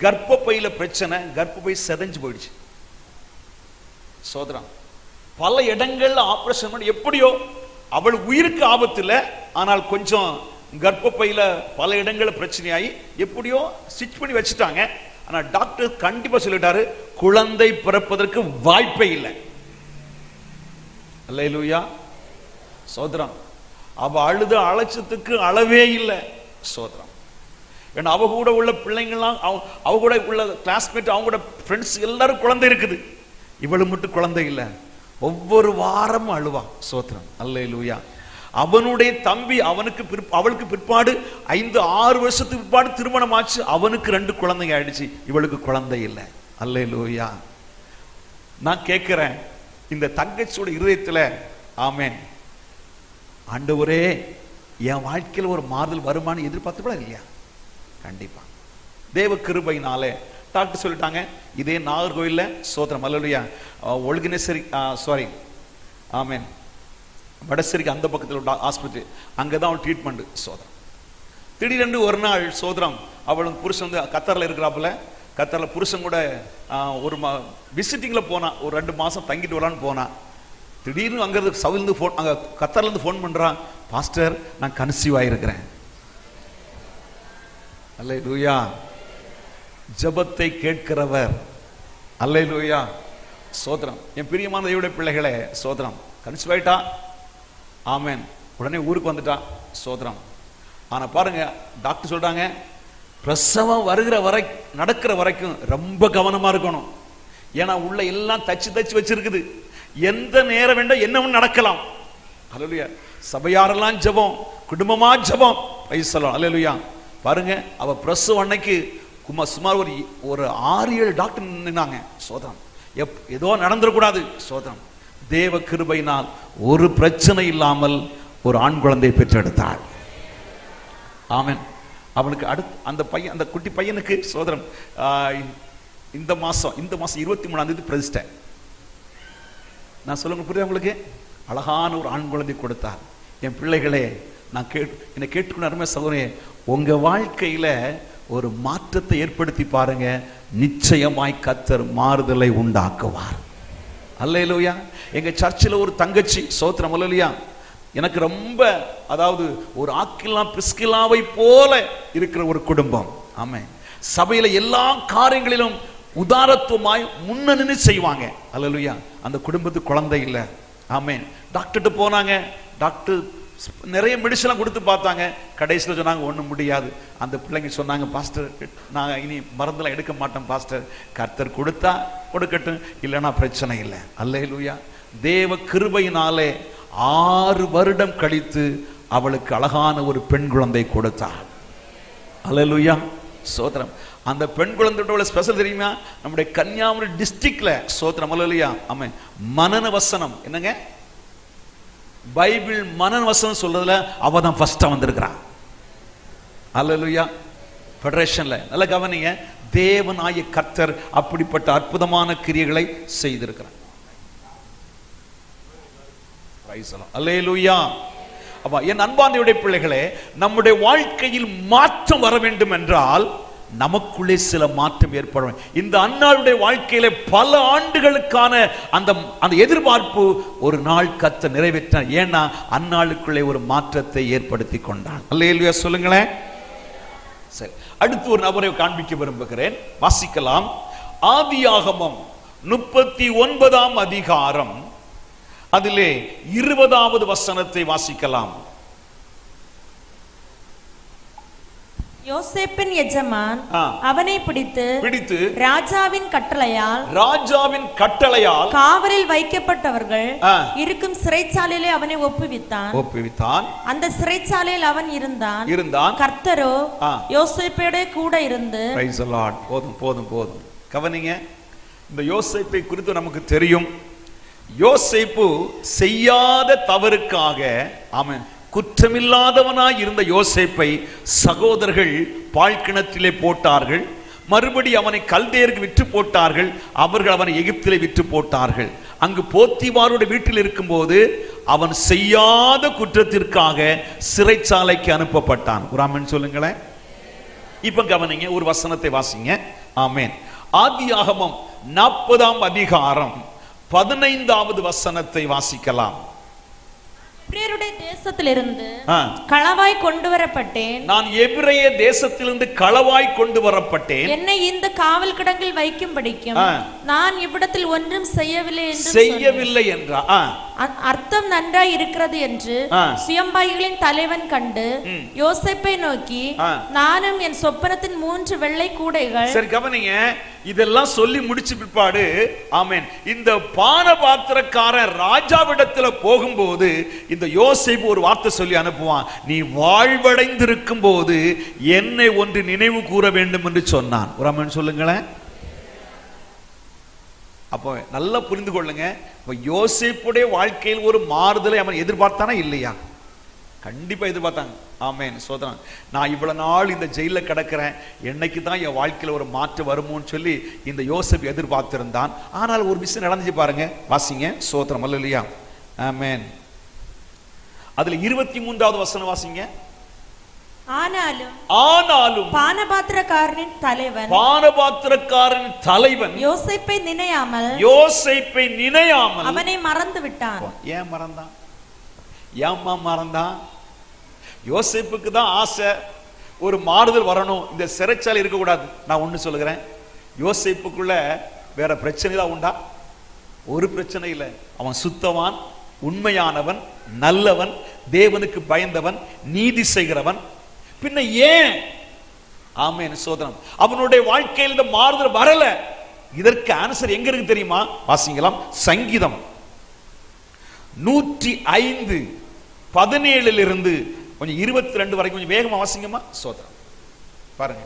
கர்ப்பப்பையில பிரச்சனை. கர்ப்பப்பை செதஞ்சு போயிடுச்சு. சோதரம் பல இடங்கள்ல ஆபரேஷன் பண்ணி எப்படியோ அவள் உயிருக்கு ஆபத்து இல்லை, ஆனால் கொஞ்சம் கர்ப்பப்பையில பல இடங்கள்ல பிரச்சனையாகி எப்படியோ ஸ்டிச் பண்ணி வச்சுட்டாங்க. ஆனா டாக்டர் கண்டிப்பா சொல்லிட்டாரு, குழந்தை பிறப்பதற்கு வாய்ப்பே இல்லை. அல்லேலூயா சோதரம். அவ அழுத அலட்சத்துக்கு அளவே இல்லை. சோதரம். ஏன்னா அவ கூட உள்ள பிள்ளைங்கள்லாம், அவ கூட உள்ள கிளாஸ்மேட், அவங்க கூட ஃப்ரெண்ட்ஸ் எல்லாரும் குழந்தை இருக்குது. இவளு மட்டும் குழந்தை இல்லை. ஒவ்வொரு வாரமும் அழுவா. சோத்திரம். அல்லேலூயா. அவனுடைய தம்பி அவளுக்கு பிற்பாடு 5-6 வருஷத்துக்கு பிற்பாடு திருமணம் ஆச்சு. அவனுக்கு 2 குழந்தைங்க ஆயிடுச்சு, இவளுக்கு குழந்தை இல்லை. அல்லேலூயா. நான் கேட்கிறேன், இந்த தங்கச்சியோட இருதயத்துல ஆமென், ஆண்டவரே என் வாழ்க்கையில் ஒரு மாறுதல் வருமானு எதிர்பார்த்துப்பட இல்லையா? கண்டிப்பா தேவ கிருபையினாலே டாக்டர் சொல்லிட்டாங்க, இதே நாகர்கோயில்ல சோதரம் அல்லேலூயா ஒழுகினேஸ்வரி ஆமென் வடசேரிக்கு அந்த பக்கத்தில் உள்ள ஆஸ்பத்திரி, அங்கதான் அவள் ட்ரீட்மெண்ட். சோதரம். திடீரென்று ஒரு நாள் சோதரம் அவளும் புருஷன் வந்து கத்தாரில் இருக்கிறாப்புல. கத்தாரில் புருஷன் கூட ஒரு விசிட்டிங்ல போனா, ஒரு 2 மாசம் தங்கிட்டு வரலான்னு போனா. திடீர்னு அங்கிருந்து சவுந்து போன், அங்க கத்தார்ல இருந்து போன் பண்றான், பாஸ்டர் நான் கன்சீவ் ஆயிருக்கிறேன். அல்லேலூயா. ஜெபத்தை கேட்கிறவர். அல்லேலூயா சோதரம். என் பிரியமான தேவனுடைய பிள்ளைகளே, சோதரம் கன்சீவ் ஆயிட்டா. ஆமென். உடனே ஊருக்கு வந்துட்டா. சோதரம். ஆனா பாருங்க, டாக்டர் சொல்றாங்க, பிரசவம் வருகிற வரை நடக்கிற வரைக்கும் ரொம்ப கவனமா இருக்கணும். ஏன்னா உள்ள எல்லாம் தச்சு வச்சிருக்குது. எந்த நேரம் வேண்டாம் என்ன நடக்கலாம். அல்லேலூயா. சபையாரெல்லாம் ஜெபம், குடும்பமா ஜெபம். Praise the Lord. அல்லேலூயா. பாருங்க, அவ பிரசவ அன்னைக்கு சுமார் ஒரு 6-7 டாக்டர் நின்னாங்க. சோதரம். ஏதோ நடந்துடக்கூடாது. சோதரம். தேவ கிருபையினால் ஒரு பிரச்சனை இல்லாமல் ஒரு ஆண் குழந்தையை பெற்றெடுத்தாள். ஆமென். அவனுக்கு அடுத்து அந்த பையன், அந்த குட்டி பையனுக்கு சோதரம் இந்த மாசம் 23ஆம் தேதி பிரதிஷ்டை. நான் சொல்லுங்க, புரியுது உங்களுக்கு? அழகான ஒரு ஆண் குழந்தை கொடுத்தார். என் பிள்ளைகளே, நான் என்னை கேட்டுக்கொண்டு அருமை சகோதரனே, உங்க வாழ்க்கையில ஒரு மாற்றத்தை ஏற்படுத்தி பாருங்க. நிச்சயமாய் கர்த்தர் மாறுதலை உண்டாக்குவார். அல்லேலூயா. எங்க சர்ச்சில் ஒரு தங்கச்சி, சோத்திரம் அல்லேலூயா, எனக்கு ரொம்ப, அதாவது ஒரு ஆக்கிலா பிஸ்கிலாவை போல இருக்கிற ஒரு குடும்பம். ஆமென். சபையில எல்லா காரியங்களிலும் உதாரத்துவமாய் முன்னணி செய்வாங்க. அல்லேலூயா. அந்த குடும்பத்துக்கு குழந்தை இல்லை. ஆமென். டாக்டர்கிட்ட போனாங்க. டாக்டர் நிறைய மெடிசன் கொடுத்து பார்த்தாங்க. கடைசியில் சொன்னாங்க ஒன்றும் முடியாது. அந்த பிள்ளைங்க சொன்னாங்க, பாஸ்டர் நான் இனி மருந்தெல்லாம் எடுக்க மாட்டோம் பாஸ்டர், கர்த்தர் கொடுத்தா கொடுக்கட்டும், இல்லைன்னா பிரச்சனை இல்லை. அல்லேலூயா. தேவ கிருபையினாலே 6 வருடம் கழித்து அவளுக்கு அழகான ஒரு பெண் குழந்தை கொடுத்தாள். அல்லேலூயா சோத்திரம். அந்த பெண் குழந்தையோட ஸ்பெஷல் தெரியுமா? நம்முடைய கன்னியாகுமரி டிஸ்ட்ரிக்ட்ல சோத்திரம் அல்லேலூயா. ஆமென். மனன வசனம் என்னங்க? பைபிள் மனன வசனம் சொல்றதுல அவ தான் ஃபர்ஸ்டா வந்திருக்கிறான். அல்லேலூயா. ஃபெடரேஷன்ல நல்ல கவனிங்க. தேவனாய கர்த்தர் அப்படிப்பட்ட அற்புதமான கிரியைகளை செய்திருக்கிறார். அல்லேலூயா. அப்ப என் அன்பானவருடைய பிள்ளைகளே, நம்முடைய வாழ்க்கையில் மாற்றம் வர வேண்டும் என்றால் நமக்குள்ளே சில மாற்றம் ஏற்படும். இந்த அன்னாளுடைய வாழ்க்கையில பல ஆண்டுகளுக்கான அந்த எதிர்பார்ப்பு ஒரு நாள் கர்த்தர் நிறைவேற்றார். ஏன்னா அன்னாளுக்குள்ளே ஒரு மாற்றத்தை ஏற்படுத்தி கொண்டான். அல்லேலூயா சொல்லுங்களேன். சரி, அடுத்து ஒரு நபரை காண்பிக்க விரும்புகிறேன். வாசிக்கலாம். ஆதியாகமம் 39ஆம் அதிகாரம், அதிலே 20வது வசனத்தை வாசிக்கலாம். யோசேப்பின் எஜமான் அவனை பிடித்து ராஜாவின் கட்டளையால் காவலில் வைக்கப்பட்டவர்கள் இருக்கும் சிறைச்சாலையிலே அவனை ஒப்புவித்தான். அந்த சிறைச்சாலையில் அவன் இருந்தான். கர்த்தரோ யோசேப்போட கூட இருந்து. Price the Lord. போதும் கவனிங்க. இந்த யோசேப்பை குறித்து நமக்கு தெரியும். யோசேப்பு செய்யாத தவறுக்காக ஆமென் குற்றமில்லாதவனாய் இருந்த யோசேப்பை சகோதரர்கள் பாழ்கிணற்றிலே போட்டார்கள். மறுபடி அவனை கல்தேயருக்கு விற்று போட்டார்கள். அவர்கள் அவனை எகிப்திலே விற்று போட்டார்கள். அங்கு போத்திபாருடைய வீட்டில் இருக்கும்போது அவன் செய்யாத குற்றத்திற்காக சிறைச்சாலைக்கு அனுப்பப்பட்டான். ஒரு ஆமென் சொல்லுங்களேன். இப்ப கவனிங்க, ஒரு வசனத்தை வாசிங்க. ஆமென். ஆதியாகமம் 40ஆம் அதிகாரம் 15வது வசனத்தை வாசிக்கலாம். எபிரேயருடைய தேசத்திலிருந்து களவாய் கொண்டு வரப்பட்டேன். நான் எபிரேய தேசத்திலிருந்து களவாய் கொண்டு வரப்பட்டேன். என்னை இந்த காவல் கிடங்கில் வைக்கும்படிக்கும் நான் இவ்விடத்தில் ஒன்றும் செய்யவில்லை என்றா அர்த்தம் நன்றாய் இருக்கிறது என்று சுயம்பாய்களின் தலைவன் கண்டு யோசேப்பை நோக்கி, நானும் என் சொப்பனத்தின் 3 வெள்ளை கூடைகள். சரி கவனிங்க, இதெல்லாம் சொல்லி முடிச்சு பிற்பாடு ஆமென் இந்த பானபாத்திரக்காரன் ராஜாவிடத்துல போகும்போது இந்த யோசேப்பு ஒரு வார்த்தை சொல்லி அனுப்புவான். நீ வாழ்வடைந்திருக்கும் போது என்னை ஒன்று நினைவு கூற வேண்டும் என்று சொன்னான். ஒரு ஆமென் சொல்லுங்களேன். அப்போ நல்லா புரிந்து கொள்ளுங்க. யோசேப்புடைய வாழ்க்கையில் ஒரு மாறுதலை அவன் எதிர்பார்த்தானா இல்லையா? கண்டிப்பா எதிர்பார்த்தாங்க. ஆமென் சோதரன். நான் இவ்வளவு நாள் இந்த ஜெயில கிடக்கிறேன், என்னைக்கு தான் என் வாழ்க்கையில் ஒரு மாற்றம் வருமோன்னு சொல்லி இந்த யோசேப்பு எதிர்பார்த்திருந்தான். ஆனால் ஒரு விஷயம் நடந்துச்சு பாருங்க. வாசிங்க சோதரம் அல்லையா? ஆமென். அதுல 23வது வசனம் வாசிங்க. ஆனாலும் பானபாத்திரக்காரனின் தலைவன் யோசேப்பை நினையாமல் அவனை மறந்து விட்டான். ஏன் மறந்தான்? ஏம்மா மறந்தான்? யோசேப்புக்கு தான் ஆசை ஒரு மாறுதல் வரணும், இந்த சிறைச்சாலை இருக்கக்கூடாது. நான் ஒண்ணு சொல்லுகிறேன், யோசேப்புக்குள்ள வேற பிரச்சனை தான் உண்டா? ஒரு பிரச்சனை இல்லை. அவன் சுத்தவான், உண்மையானவன், நல்லவன், தேவனுக்கு பயந்தவன், நீதி செய்கிறவன். பின்ன ஏன்? ஆமென் சோதரம். அவனுடைய வாழ்க்கையில் இந்த மாறுதல் வரல. இதற்கு ஆன்சர் எங்க இருக்கு தெரியுமா? வாசிக்கலாம். சங்கீதம் 105:17 கொஞ்சம் 22 வரைக்கும் கொஞ்சம் வேகமா வாசிங்கம்மா சோதரம். பாருங்க.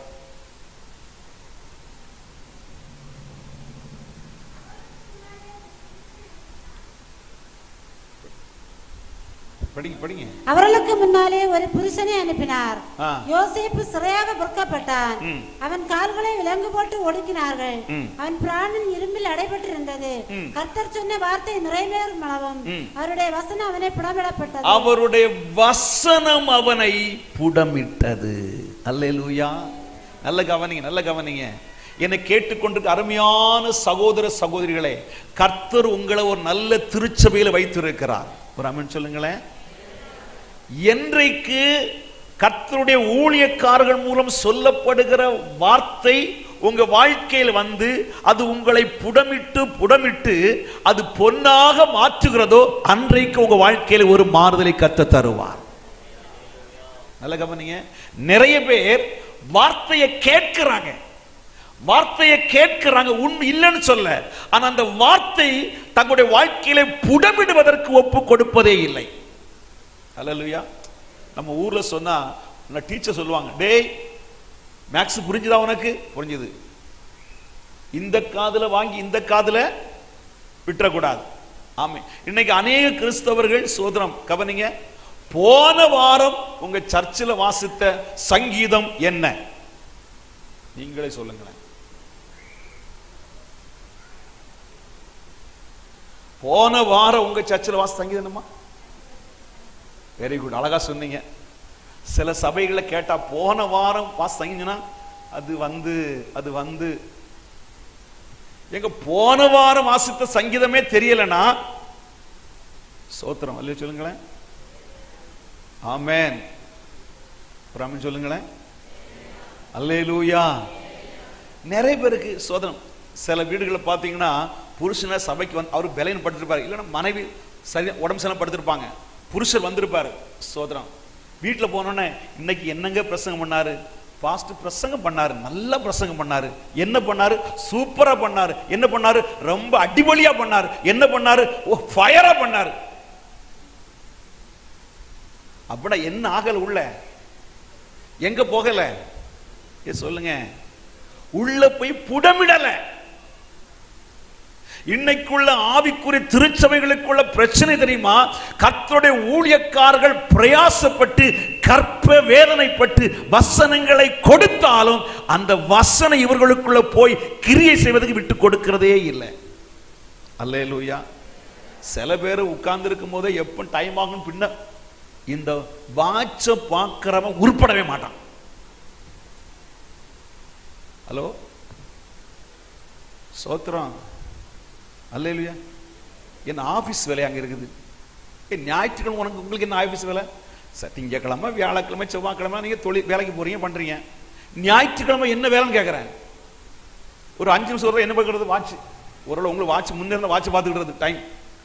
படிங்க. அவர்களுக்கு முன்னாலே ஒரு புருஷனை அனுப்பினார். யோசேப்பு சிறையாக விற்கப்பட்டான். அவன் கால்களை விலங்கு போட்டு ஒடுக்கினார்கள். அவன் பிராணன் இரும்பில் அடைபட்டிருந்தது. கர்த்தர் சொன்ன வார்த்தை நிறைவேறும் அளவும் அவருடைய வசனம் அவனை புடமிடப்பட்டது. அவருடைய வசனம் அவனை புடமிட்டது. அல்லேலூயா. நல்ல கவனிங்க. என்னை கேட்டுக்கொண்டிருக்க அருமையான சகோதர சகோதரிகளே, கர்த்தர் உங்களை ஒரு நல்ல திருச்சபையில வைத்திருக்கிறார். ஒரு ஆமென் சொல்லுங்களேன். என்றைக்கு கர்த்தருடைய ஊழியக்காரர்கள் மூலம் சொல்லப்படுகிற வார்த்தை உங்க வாழ்க்கையில் வந்து அது உங்களை புடமிட்டு அது பொன்னாக மாற்றுகிறதோ அன்றைக்கு உங்க வாழ்க்கையில் ஒரு மாறுதலை கர்த்தர் தருவார். நல்ல கவனிங்க. நிறைய பேர் வார்த்தையை கேட்கிறாங்க உண்மை இல்லைன்னு சொல்ல, ஆனா அந்த வார்த்தை தங்களுடைய வாழ்க்கையில புடமிடுவதற்கு ஒப்பு கொடுப்பதே இல்லை. அல்லேலூயா. நம்ம ஊர்ல சொன்னா டீச்சர் சொல்லுவாங்க, டேய் மேக்ஸ் புரிஞ்சுதா? உனக்கு புரிஞ்சுது, இந்த காதுல வாங்கி இந்த காதுல விட்டுறக்கூடாது. ஆமே. இன்னைக்கு அநேக கிறிஸ்தவர்கள் சோதரம் கவனிங்க, போன வாரம் உங்க சர்ச்சில் வாசித்த சங்கீதம் என்ன? நீங்களே சொல்லுங்களேன். போன வாரம் உங்க சர்ச்சில் வாசித்த சங்கீதம் என்னமா? வெரி குட், அழகா சொன்னீங்க. சில சபைகளை கேட்டா போன வாரம் வாசித்தீங்கன்னா அது வந்து எங்க போன வாரம் வாசித்த சங்கீதமே தெரியலனா சோத்திரம் அல்ல சொல்லுங்களேன். ஆமென். ஆமென் சொல்லுங்களேன். அல்லேலூயா. நிறைய பேருக்கு சோதனம். சில வீடுகளில் பார்த்தீங்கன்னா புருஷனை சபைக்கு வந்து அவர் பலன் படுத்திருப்பாரு, இல்லைன்னா மனைவி சரி உடம்பு சரியில்லாம படுத்திருப்பாங்க, புருஷர் வந்திருப்பாரு. சோதனம் வீட்டில் போனோன்னே இன்னைக்கு என்னங்க பிரசங்கம் பண்ணாரு, பாஸ்டர் பிரசங்கம் பண்ணாரு, நல்ல பிரசங்கம் பண்ணாரு. என்ன பண்ணாரு? சூப்பரா பண்ணாரு. என்ன பண்ணாரு? ரொம்ப அடிபொலியா பண்ணாரு. என்ன பண்ணாரு? ஃபயரா பண்ணாரு. அப்பட என்ன ஆகல? உள்ள எங்க போகல? சொல்லுங்க. உள்ள போய் புடமிடல. இன்னைக்குள்ள ஆவிக்குரிய திருச்சபைகளுக்குள்ள பிரச்சனை தெரியுமா? கர்த்தருடைய ஊழியக்காரர்கள் பிரயாசப்பட்டு கற்ப வேதனைப்பட்டு வசனங்களை கொடுத்தாலும் அந்த வசனம் இவர்களுக்குள்ள போய் கிரியை செய்வதற்கு விட்டு கொடுக்கிறதே இல்லை. அல்லேலூயா. சில பேர் உட்கார்ந்து இருக்கும் போதே எப்ப டைம் ஆகும் பின்ன இந்த வாட்ச பார்க்கிறவன் உருப்படவே மாட்டான். ஹலோ, சோத்திரம். அல்லேலூயா. என் ஆபீஸ் வேலை அங்க இருக்குது. ஞாயிற்றுக்கிழமை உங்களுக்கு என்ன ஆபீஸ் வேலை? திங்கக்கிழமை, வியாழக்கிழமை, செவ்வாய்க்கிழமை நீங்க தொழில் வேலைக்கு போறீங்க, பண்றீங்க. ஞாயிற்றுக்கிழமை என்ன வேலைன்னு கேட்கறேன். ஒரு 5 நிமிஷம் என்ன பார்க்கறது? வாட்ச். ஒரு உங்களுக்கு வாட்ச் முன்னிருந்த வாட்ச் பார்த்துக்கிறது. டைம்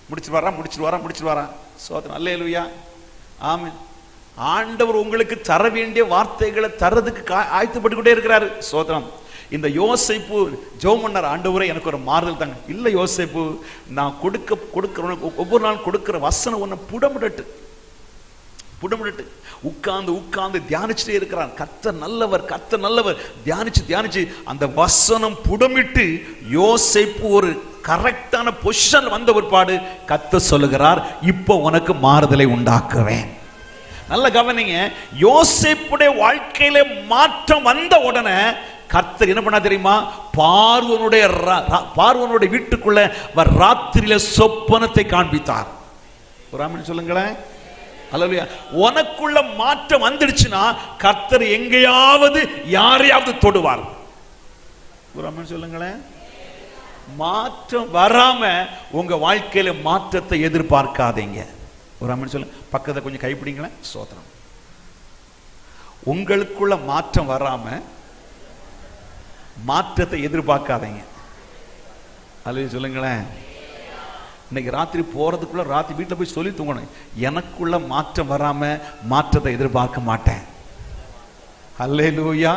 முடிச்சுட்டு வரா. சோத்திரம். அல்லேலூயா. ஆமென். ஆண்டவர் உங்களுக்கு தர வேண்டிய வார்த்தைகளை தரதுக்கு ஆயத்தப்பட்டுக்கிட்டே இருக்கிறாரு. சோத்திரம். இந்த யோசேப்பு ஜெபம் பண்ணார், ஆண்டவரே எனக்கு ஒரு மாறுதல் தாங்க. இல்ல யோசேப்பு, நான் கொடுக்கிற ஒவ்வொரு நாள் கொடுக்கிற வசனம் ஒன்னு புடமிடட்டு உட்கார்ந்து தியானிச்சுட்டே இருக்கிறான். கர்த்தர் நல்லவர் தியானிச்சு அந்த வசனம் புடமிட்டு யோசேப்பு ஒரு கரெக்டான பொசிஷன் வந்த ஒருபாடு கர்த்தர் சொல்லுகிறார், இப்போ உனக்கு மாறுதலை உண்டாக்குவேன். நல்ல கவனிங்க. யோசேப்புடைய வாழ்க்கையில மாற்றம் வந்த உடனே கர்த்தர் என்ன பண்ணா தெரியுமா? பார்வோனுடைய வீட்டுக்குள்ள ராத்திரியில சொப்பனத்தை காண்பித்தார். ஒரு ஆமென் சொல்லுங்களேன். அல்லேலூயா. உனக்குள்ள மாற்றம் வந்துடுச்சுன்னா கர்த்தர் எங்கேயாவது யாரையாவது தொடுவார். ஒரு ஆமென் சொல்லுங்களேன். மாற்றம் வராம உங்க வாழ்க்கையில மாற்றத்தை எதிர்பார்க்காதீங்க. ஒரு ஆமென் சொல்லுங்க. பக்கத்தை கொஞ்சம் கைப்பிடிங்களேன். சோத்திரம். உங்களுக்குள்ள மாற்றம் வராம மாற்றத்தை எதிர்பார்க்காதீங்க. அல்லேலூயா சொல்லுங்களேன். இன்னைக்கு ராத்திரி போறதுக்குள்ள ராத்திரி வீட்டில் போய் சொல்லி தூங்கணும், எனக்குள்ள மாற்றம் வராம மாற்றத்தை எதிர்பார்க்க மாட்டேன். அல்லேலூயா.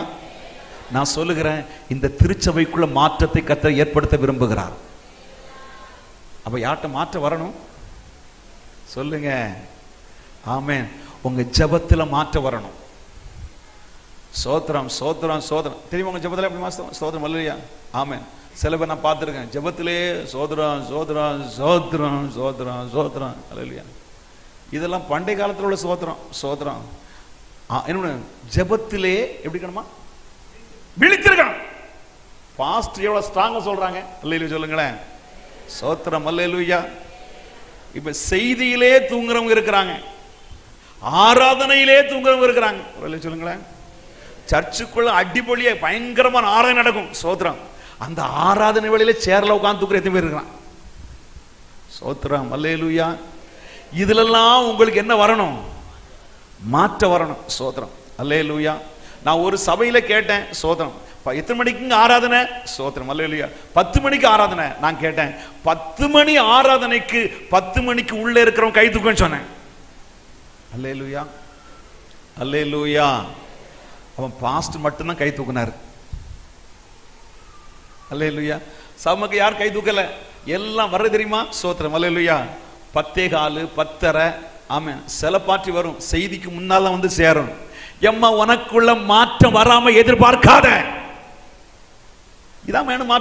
நான் சொல்லுகிறேன், இந்த திருச்சபைக்குள்ள மாற்றத்தை கர்த்தர் ஏற்படுத்த விரும்புகிறார். அப்ப யார்கிட்ட மாற்றம் வரணும்? சொல்லுங்க. ஆமென். உங்க ஜெபத்துல மாற்றம் வரணும். சோத்திரம். தெரியுமா உங்க ஜெபத்துல எப்படி மாற்றம்? சோத்திரம். அல்லேலூயா. ஆமென். சில பேர் நான் பார்த்துருக்கேன், ஜெபத்திலே சோத்திரம். அல்லேலூயா. இதெல்லாம் பண்டைய காலத்தில் உள்ள சோத்திரம். என்ன ஜெபத்திலே எப்படி இருக்கணுமா? விழித்திருக்கணும். பாஸ்டர் எவ்வளவு ஸ்ட்ராங்கா சொல்றாங்க. அல்லேலூயா சொல்லுங்களேன். சோத்திரம். அல்லேலூயா. இப்ப செய்தியிலே தூங்குறவங்க இருக்கிறாங்க, ஆராதனையிலே தூங்குறவங்க இருக்கிறாங்க. சொல்லுங்களேன். சர்ச்சுக்குள்ள அடிப்பொலியா பயங்கரமான ஆராதனை நடக்கும். சோத்திரம். அந்த ஆராதனை வேளையில சேர்ல உட்கார்ந்து தூக்குற எத்தனை பேர் இருக்கிறான்? சோத்திரம். அல்லேலூயா. இதுலெல்லாம் உங்களுக்கு என்ன வரணும்? மாற்ற வரணும். சோத்திரம். அல்லேலூயா. நான் ஒரு சபையில கேட்டேன். சோத்திரம். எத்தனை மணிக்கு ஆராதனை? சோத்திரம். அல்லேலூயா. 10 மணிக்கு ஆராதனை. நான் கேட்டேன், 10 மணி ஆராதனைக்கு 10 மணிக்கு உள்ள இருக்கிறவங்க கை தூக்குன்னு சொன்னேன். அல்லேலூயா. அல்லேலூயா. அவன் பாஸ்டர் மட்டும்தான் கை தூக்குனாரு. அல்லேலூயா. சமக்கு யார் கை தூக்கல? எல்லாம் வர தெரியுமா? சோத்திரம். அல்லேலூயா. 10:15 10:30. ஆமென். சில பாட்டி வரும், செய்திக்கு முன்னால வந்து சேரும். எம்மா, உனக்குள்ள மாற்றம் வராம எதிர்பார்க்காத. இதான் வேணும்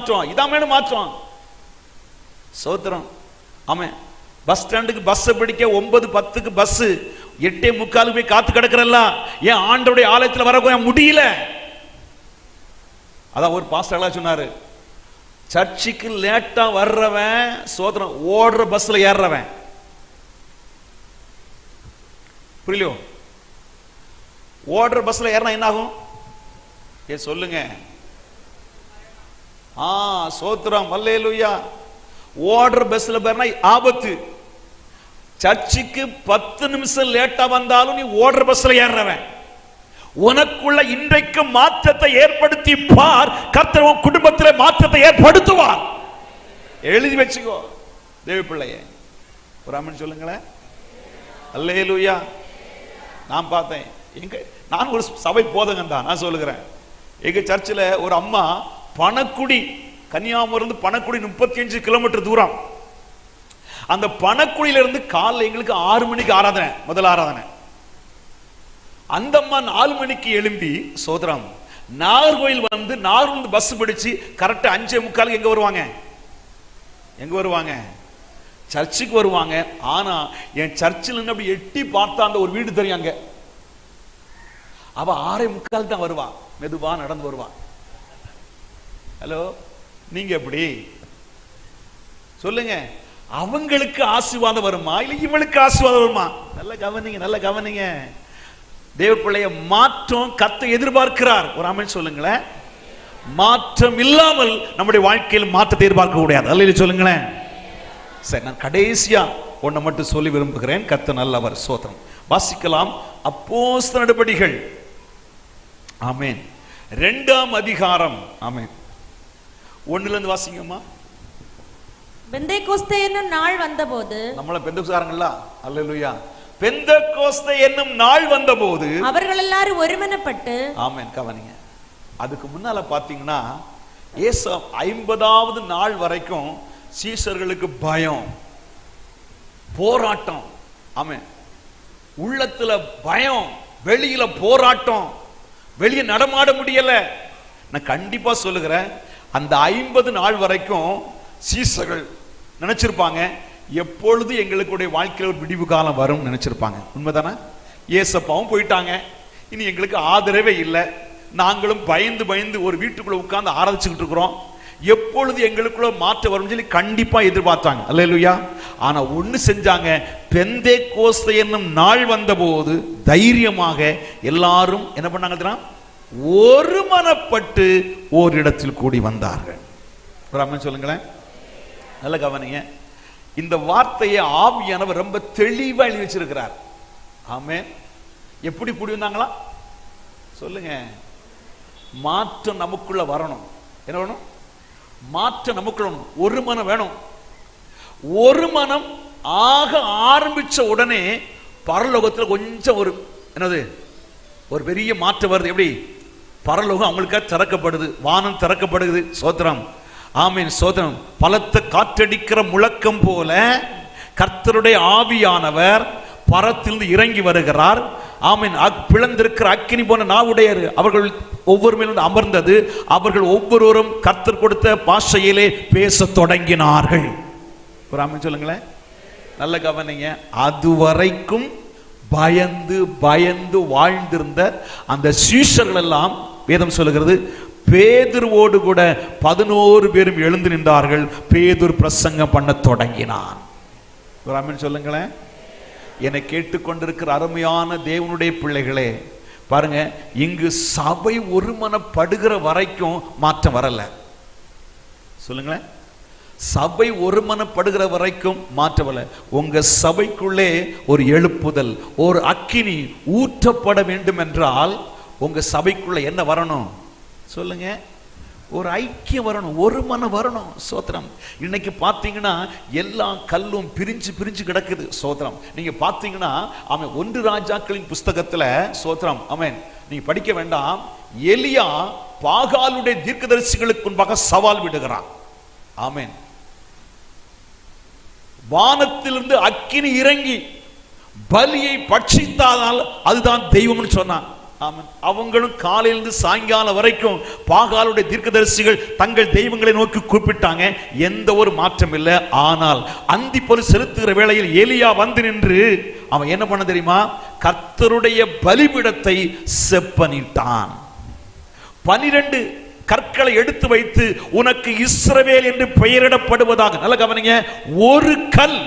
மாற்றம். சோத்திரம். ஆமென். பஸ் ஸ்டாண்டுக்கு பஸ் பிடிக்க 9:10க்கு பஸ், 8:45 போய் காத்து கிடக்கிறல்ல. ஏன் ஆண்டவருடைய ஆலயத்தில் வர முடியல? அதான் ஒரு பாஸ்டர் சொன்னாரு, சர்ச்சுக்கு லேட்டா வர்றவன் சோத்திரம் ஓடுற பஸ்ல ஏறுறவன். புரியலையோ? ஓடுற பஸ்ல ஏறினா என்ன ஆகும்? சொல்லுங்க. சோத்திரம். அல்லேலூயா. ஓடுற பஸ்ல பேர்னா ஆபத்து. சர்ச்சுக்கு 10 நிமிஷம் லேட்டா வந்தாலும் நீ ஓடுற பஸ்ல ஏறுறவன். உனக்குள்ள இன்றைக்கு மாற்றத்தை ஏற்படுத்தி பார். கர்த்தர் உன் குடும்பத்திலே மாற்றத்தை ஏற்படுத்துவார். எழுதி வச்சுக்கோ தேவ பிள்ளையே. ஒரு ஆமென் சொல்லுங்களேன். அல்லேலூயா. நான் பார்த்தேன், நான் ஒரு சபை போதகன் தான், நான் சொல்லுகிறேன். எங்க சர்ச்சில் ஒரு அம்மா பணக்குடி, கன்னியாகுமரி பணக்குடி 35 கிலோமீட்டர் தூரம். அந்த பணக்குடியில இருந்து காலைல எங்களுக்கு 6 மணிக்கு ஆராதனை, முதல் ஆராதனை. அந்த அம்மா 4 மணிக்கு எழும்பி சோதரம் நாகர்கோயில் வந்து நாகர்கோயில் பஸ் பிடிச்சு கரெக்டா 5:45 எங்க வருவாங்க? எங்க வருவாங்க? சர்ச்சுக்கு வருவாங்க. ஆனா என் சர்ச்சில் அப்படி எட்டி பார்த்தா அந்த ஒரு வீடு தெரியாங்க. அவ 6:45 தான் வருவா, மெதுவா நடந்து வருவா. ஹலோ, நீங்க எப்படி சொல்லுங்க? அவங்களுக்கு ஆசீர்வாதம் வருமா இல்ல இவளுக்கு ஆசீர்வாதம் வருமா? நல்ல கவனிங்க, நல்ல கவனிங்க. தேவ பிள்ளைய மாற்றம் கர்த்தர் எதிர்பார்க்கிறார். ஒரு ஆமென் சொல்லுங்களேன். மாற்றம் இல்லாமல் நம்முடைய வாழ்க்கையில் மாற்றத்தை எதிர்பார்க்க கூடாது. அல்லேலூயா சொல்லுங்களேன். சரி, நான் கடைசியா ஒன்றை மட்டும் சொல்லி விரும்புகிறேன். கர்த்தர் நல்லவர். ஸ்தோத்திரம். வாசிக்கலாம். அப்போஸ்தலர் நடபடிகள், ஆமென், 2ஆம் அதிகாரம். ஆமென், 1ல இருந்து வாசிங்கம்மா. பெந்தேகோஸ்தே என்னும் நாள் வந்தபோது, நம்மள பெந்தேகோஸ்தேக்காரங்களா? அல்லேலூயா. பெந்தேகோஸ்தே என்னும் நாள் வந்தபோது அவர்கள் எல்லாரும் ஒருமனப்பட்டு, ஆமென், கவனிங்க. அதுக்கு முன்னால பாத்தீங்கன்னா இயேசு 50வது நாள் வரைக்கும் சீஷர்களுக்கு பயம், போராட்டம். ஆமென், உள்ளத்துல பயம், வெளியில போராட்டம், வெளியே நடமாட முடியல. நான் கண்டிப்பா சொல்லுகிறேன், அந்த 50 நாள் வரைக்கும் சீஷர்கள் நினைச்சிருப்பாங்க எப்பொழுது எங்களுடைய வாழ்க்கையில் ஒரு விடிவு காலம் வரும் நினைச்சிருப்பாங்க. உண்மைதானே? ஏசப்பாவும் போயிட்டாங்க, இனி எங்களுக்கு ஆதரவே இல்லை, நாங்களும் பயந்து பயந்து ஒரு வீட்டுக்குள்ள உட்கார்ந்து ஆராதிச்சுக்கிட்டு இருக்கிறோம், எப்பொழுது எங்களுக்குள்ள மாற்றம் வரும் சொல்லி கண்டிப்பா எதிர்பார்த்தாங்க. அல்லேலூயா. ஆனா ஒண்ணு செஞ்சாங்க, பெந்தேகோஸ்தே என்னும் நாள் வந்தபோது தைரியமாக எல்லாரும் என்ன பண்ணாங்க? ஒருமனப்பட்டு ஓரிடத்தில் கூடி வந்தார்கள். ஆமென் சொல்லுங்களேன். நல்ல கவனிங்க. இந்த வார்த்தையை ஆவியானவர் ரொம்ப தெளிவா எழுதி வச்சிருக்கிறார். ஆமென். எப்படி கூடி வந்தாங்களா? சொல்லுங்க. மாற்றம் நமக்குள்ள வரணும். என்ன வேணும்? மாற்றம் நமக்குள்ள வேணும். ஒரு மனம் வேணும். ஒரு மனம் ஆக ஆரம்பிச்ச உடனே பரலோகத்தில் கொஞ்சம் ஒரு என்னது ஒரு பெரிய மாற்றம் வருது. எப்படி? பரலோகம் அவங்களுக்காக திறக்கப்படுது, வானம் திறக்கப்படுது. சோத்திரம். ஆமென், சோதரம். பலத்த காற்றடிக்கிற முழக்கம் போல கர்த்தருடைய ஆவியானவர் பரத்திலிருந்து இறங்கி வருகிறார். ஆமென். பிளந்திருக்கிற அக்கினி போன நாவுடையர் அவர்கள் ஒவ்வொரு மேலும் அமர்ந்தது. அவர்கள் ஒவ்வொருவரும் கர்த்தர் கொடுத்த பாஷையிலே பேச தொடங்கினார்கள். ஒரு ஆமென் சொல்லுங்களேன். நல்ல கவனிங்க. அதுவரைக்கும் பயந்து பயந்து வாழ்ந்திருந்த அந்த சீஷர்கள் எல்லாம் வேதம் சொல்லுகிறது, பேதுருவோடு கூட 11 பேரும் எழுந்து நின்றார்கள். பேதுரு பிரசங்கம் பண்ண தொடங்கினான். ஒரு ஆமென் சொல்லுங்களேன். என்னை கேட்டுக்கொண்டிருக்கிற அருமையான தேவனுடைய பிள்ளைகளே, பாருங்க, இங்கு சபை ஒருமனப்படுகிற வரைக்கும் மாற்றம் வரல. சொல்லுங்களேன். சபை ஒருமனப்படுகிற வரைக்கும் மாற்றம் வரல. உங்க சபைக்குள்ளே ஒரு எழுப்புதல், ஒரு அக்கினி ஊற்றப்பட வேண்டும் என்றால் உங்க சபைக்குள்ள என்ன வரணும்? சொல்லுங்க. ஒரு ஐக்கியம் வரணும், ஒரு மனம் வரணும். சோத்திரம். இன்னைக்கு பார்த்தீங்கன்னா எல்லா கல்லும் பிரிஞ்சு பிரிஞ்சு கிடக்குது. சோத்திரம். நீங்க பார்த்தீங்கன்னா அவன் 1 ராஜாக்களின் புஸ்தகத்துல, சோத்திரம், அவன் நீங்க படிக்க வேண்டாம், எலியா பாகாலுடைய தீர்க்கதரிசிகளுக்கு முன்பாக சவால் விடுகிறான். ஆமென். வானத்திலிருந்து அக்கினி இறங்கி பலியை பட்சித்தால் அதுதான் தெய்வம்னு சொன்னான். அவங்களும் காலையிலிருந்து சாயங்காலம் வரைக்கும் பாகாலுடைய தீர்க்கதரிசிகள் தங்கள் தெய்வங்களை நோக்கி கூப்பிட்டாங்க. எந்த ஒரு மாற்றம் இல்லை. ஆனால் அந்தி பொருள் செலுத்துகிற வேளையில் எலியா வந்து நின்று அவன் என்ன பண்ண தெரியுமா? கர்த்தருடைய பலிபீடத்தை செப்பனிட்டான். 12 கற்களை எடுத்து வைத்து உனக்கு இஸ்ரவேல் என்று பெயரிடப்படுவதாக. நல்ல கவனிங்க. ஒரு கல்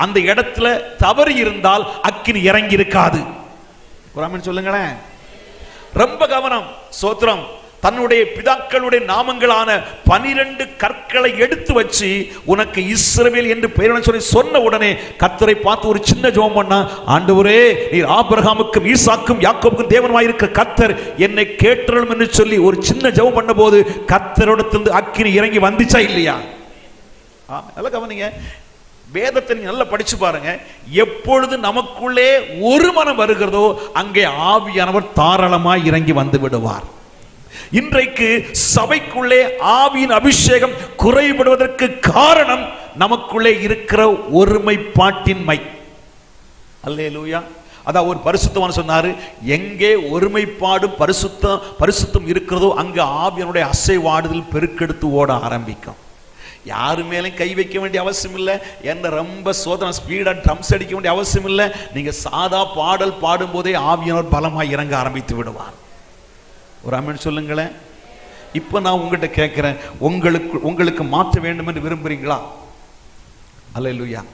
அந்த இடத்துல தவறி இருந்தால் அக்கினி இறங்கி இருக்காது. சொல்லுங்களேன். ரொம்ப கவனம். சோத்திரம். தன்னுடைய பிதாக்களுடைய நாமங்களான 12 கற்களை எடுத்து வச்சு உனக்கு இஸ்ரவேல் என்று பெயர் சொல்லி சொன்ன உடனே கர்த்தரை பார்த்து ஒரு சின்ன ஜெபம் பண்ணா, ஆண்டவரே, நீர் ஆபிரகாமுக்கும் ஈசாக்கும் யாக்கோபுக்கும் தேவனாயிருக்கிற கர்த்தர் என்னை கேட்டருளும் என்று சொல்லி ஒரு சின்ன ஜெபம் பண்ண போது கர்த்தரிடத்திலிருந்து அக்கினி இறங்கி வந்துச்சா இல்லையா? நல்ல கவனிங்க. வேதத்தை நீங்க நல்லா படிச்சு பாருங்க. எப்பொழுது நமக்குள்ளே ஒரு மனம் வருகிறதோ அங்கே ஆவியானவர் தாராளமாய் இறங்கி வந்து விடுவார். இன்றைக்கு சபைக்குள்ளே ஆவியின் அபிஷேகம் குறைபடுவதற்கு காரணம் நமக்குள்ளே இருக்கிற ஒருமைப்பாட்டின்மை. அல்லேலூயா. அதான் ஒரு பரிசுத்தவான் சொன்னாரு, எங்கே ஒருமைப்பாடும் பரிசுத்தம் இருக்கிறதோ அங்கு ஆவியானுடைய அசைவாடுதல் பெருக்கெடுத்து ஓட ஆரம்பிக்கும். யாரு மேலும் கை வைக்க வேண்டிய அவசியம் இல்லை. என்ன ரொம்ப சோதனை ஸ்பீடா ட்ரம்ஸ் அடிக்க வேண்டிய அவசியம் இல்லை. நீங்க சாதா பாடல் பாடும் போதே ஆவியானவர் பலமாய் இறங்க ஆரம்பித்து விடுவார். ஒரு ஆமென் சொல்லுங்களேன். இப்ப நான் உங்ககிட்ட கேட்கிறேன், உங்களுக்கு மாற்ற வேண்டும் என்று விரும்புறீங்களா? அல்லேலூயா.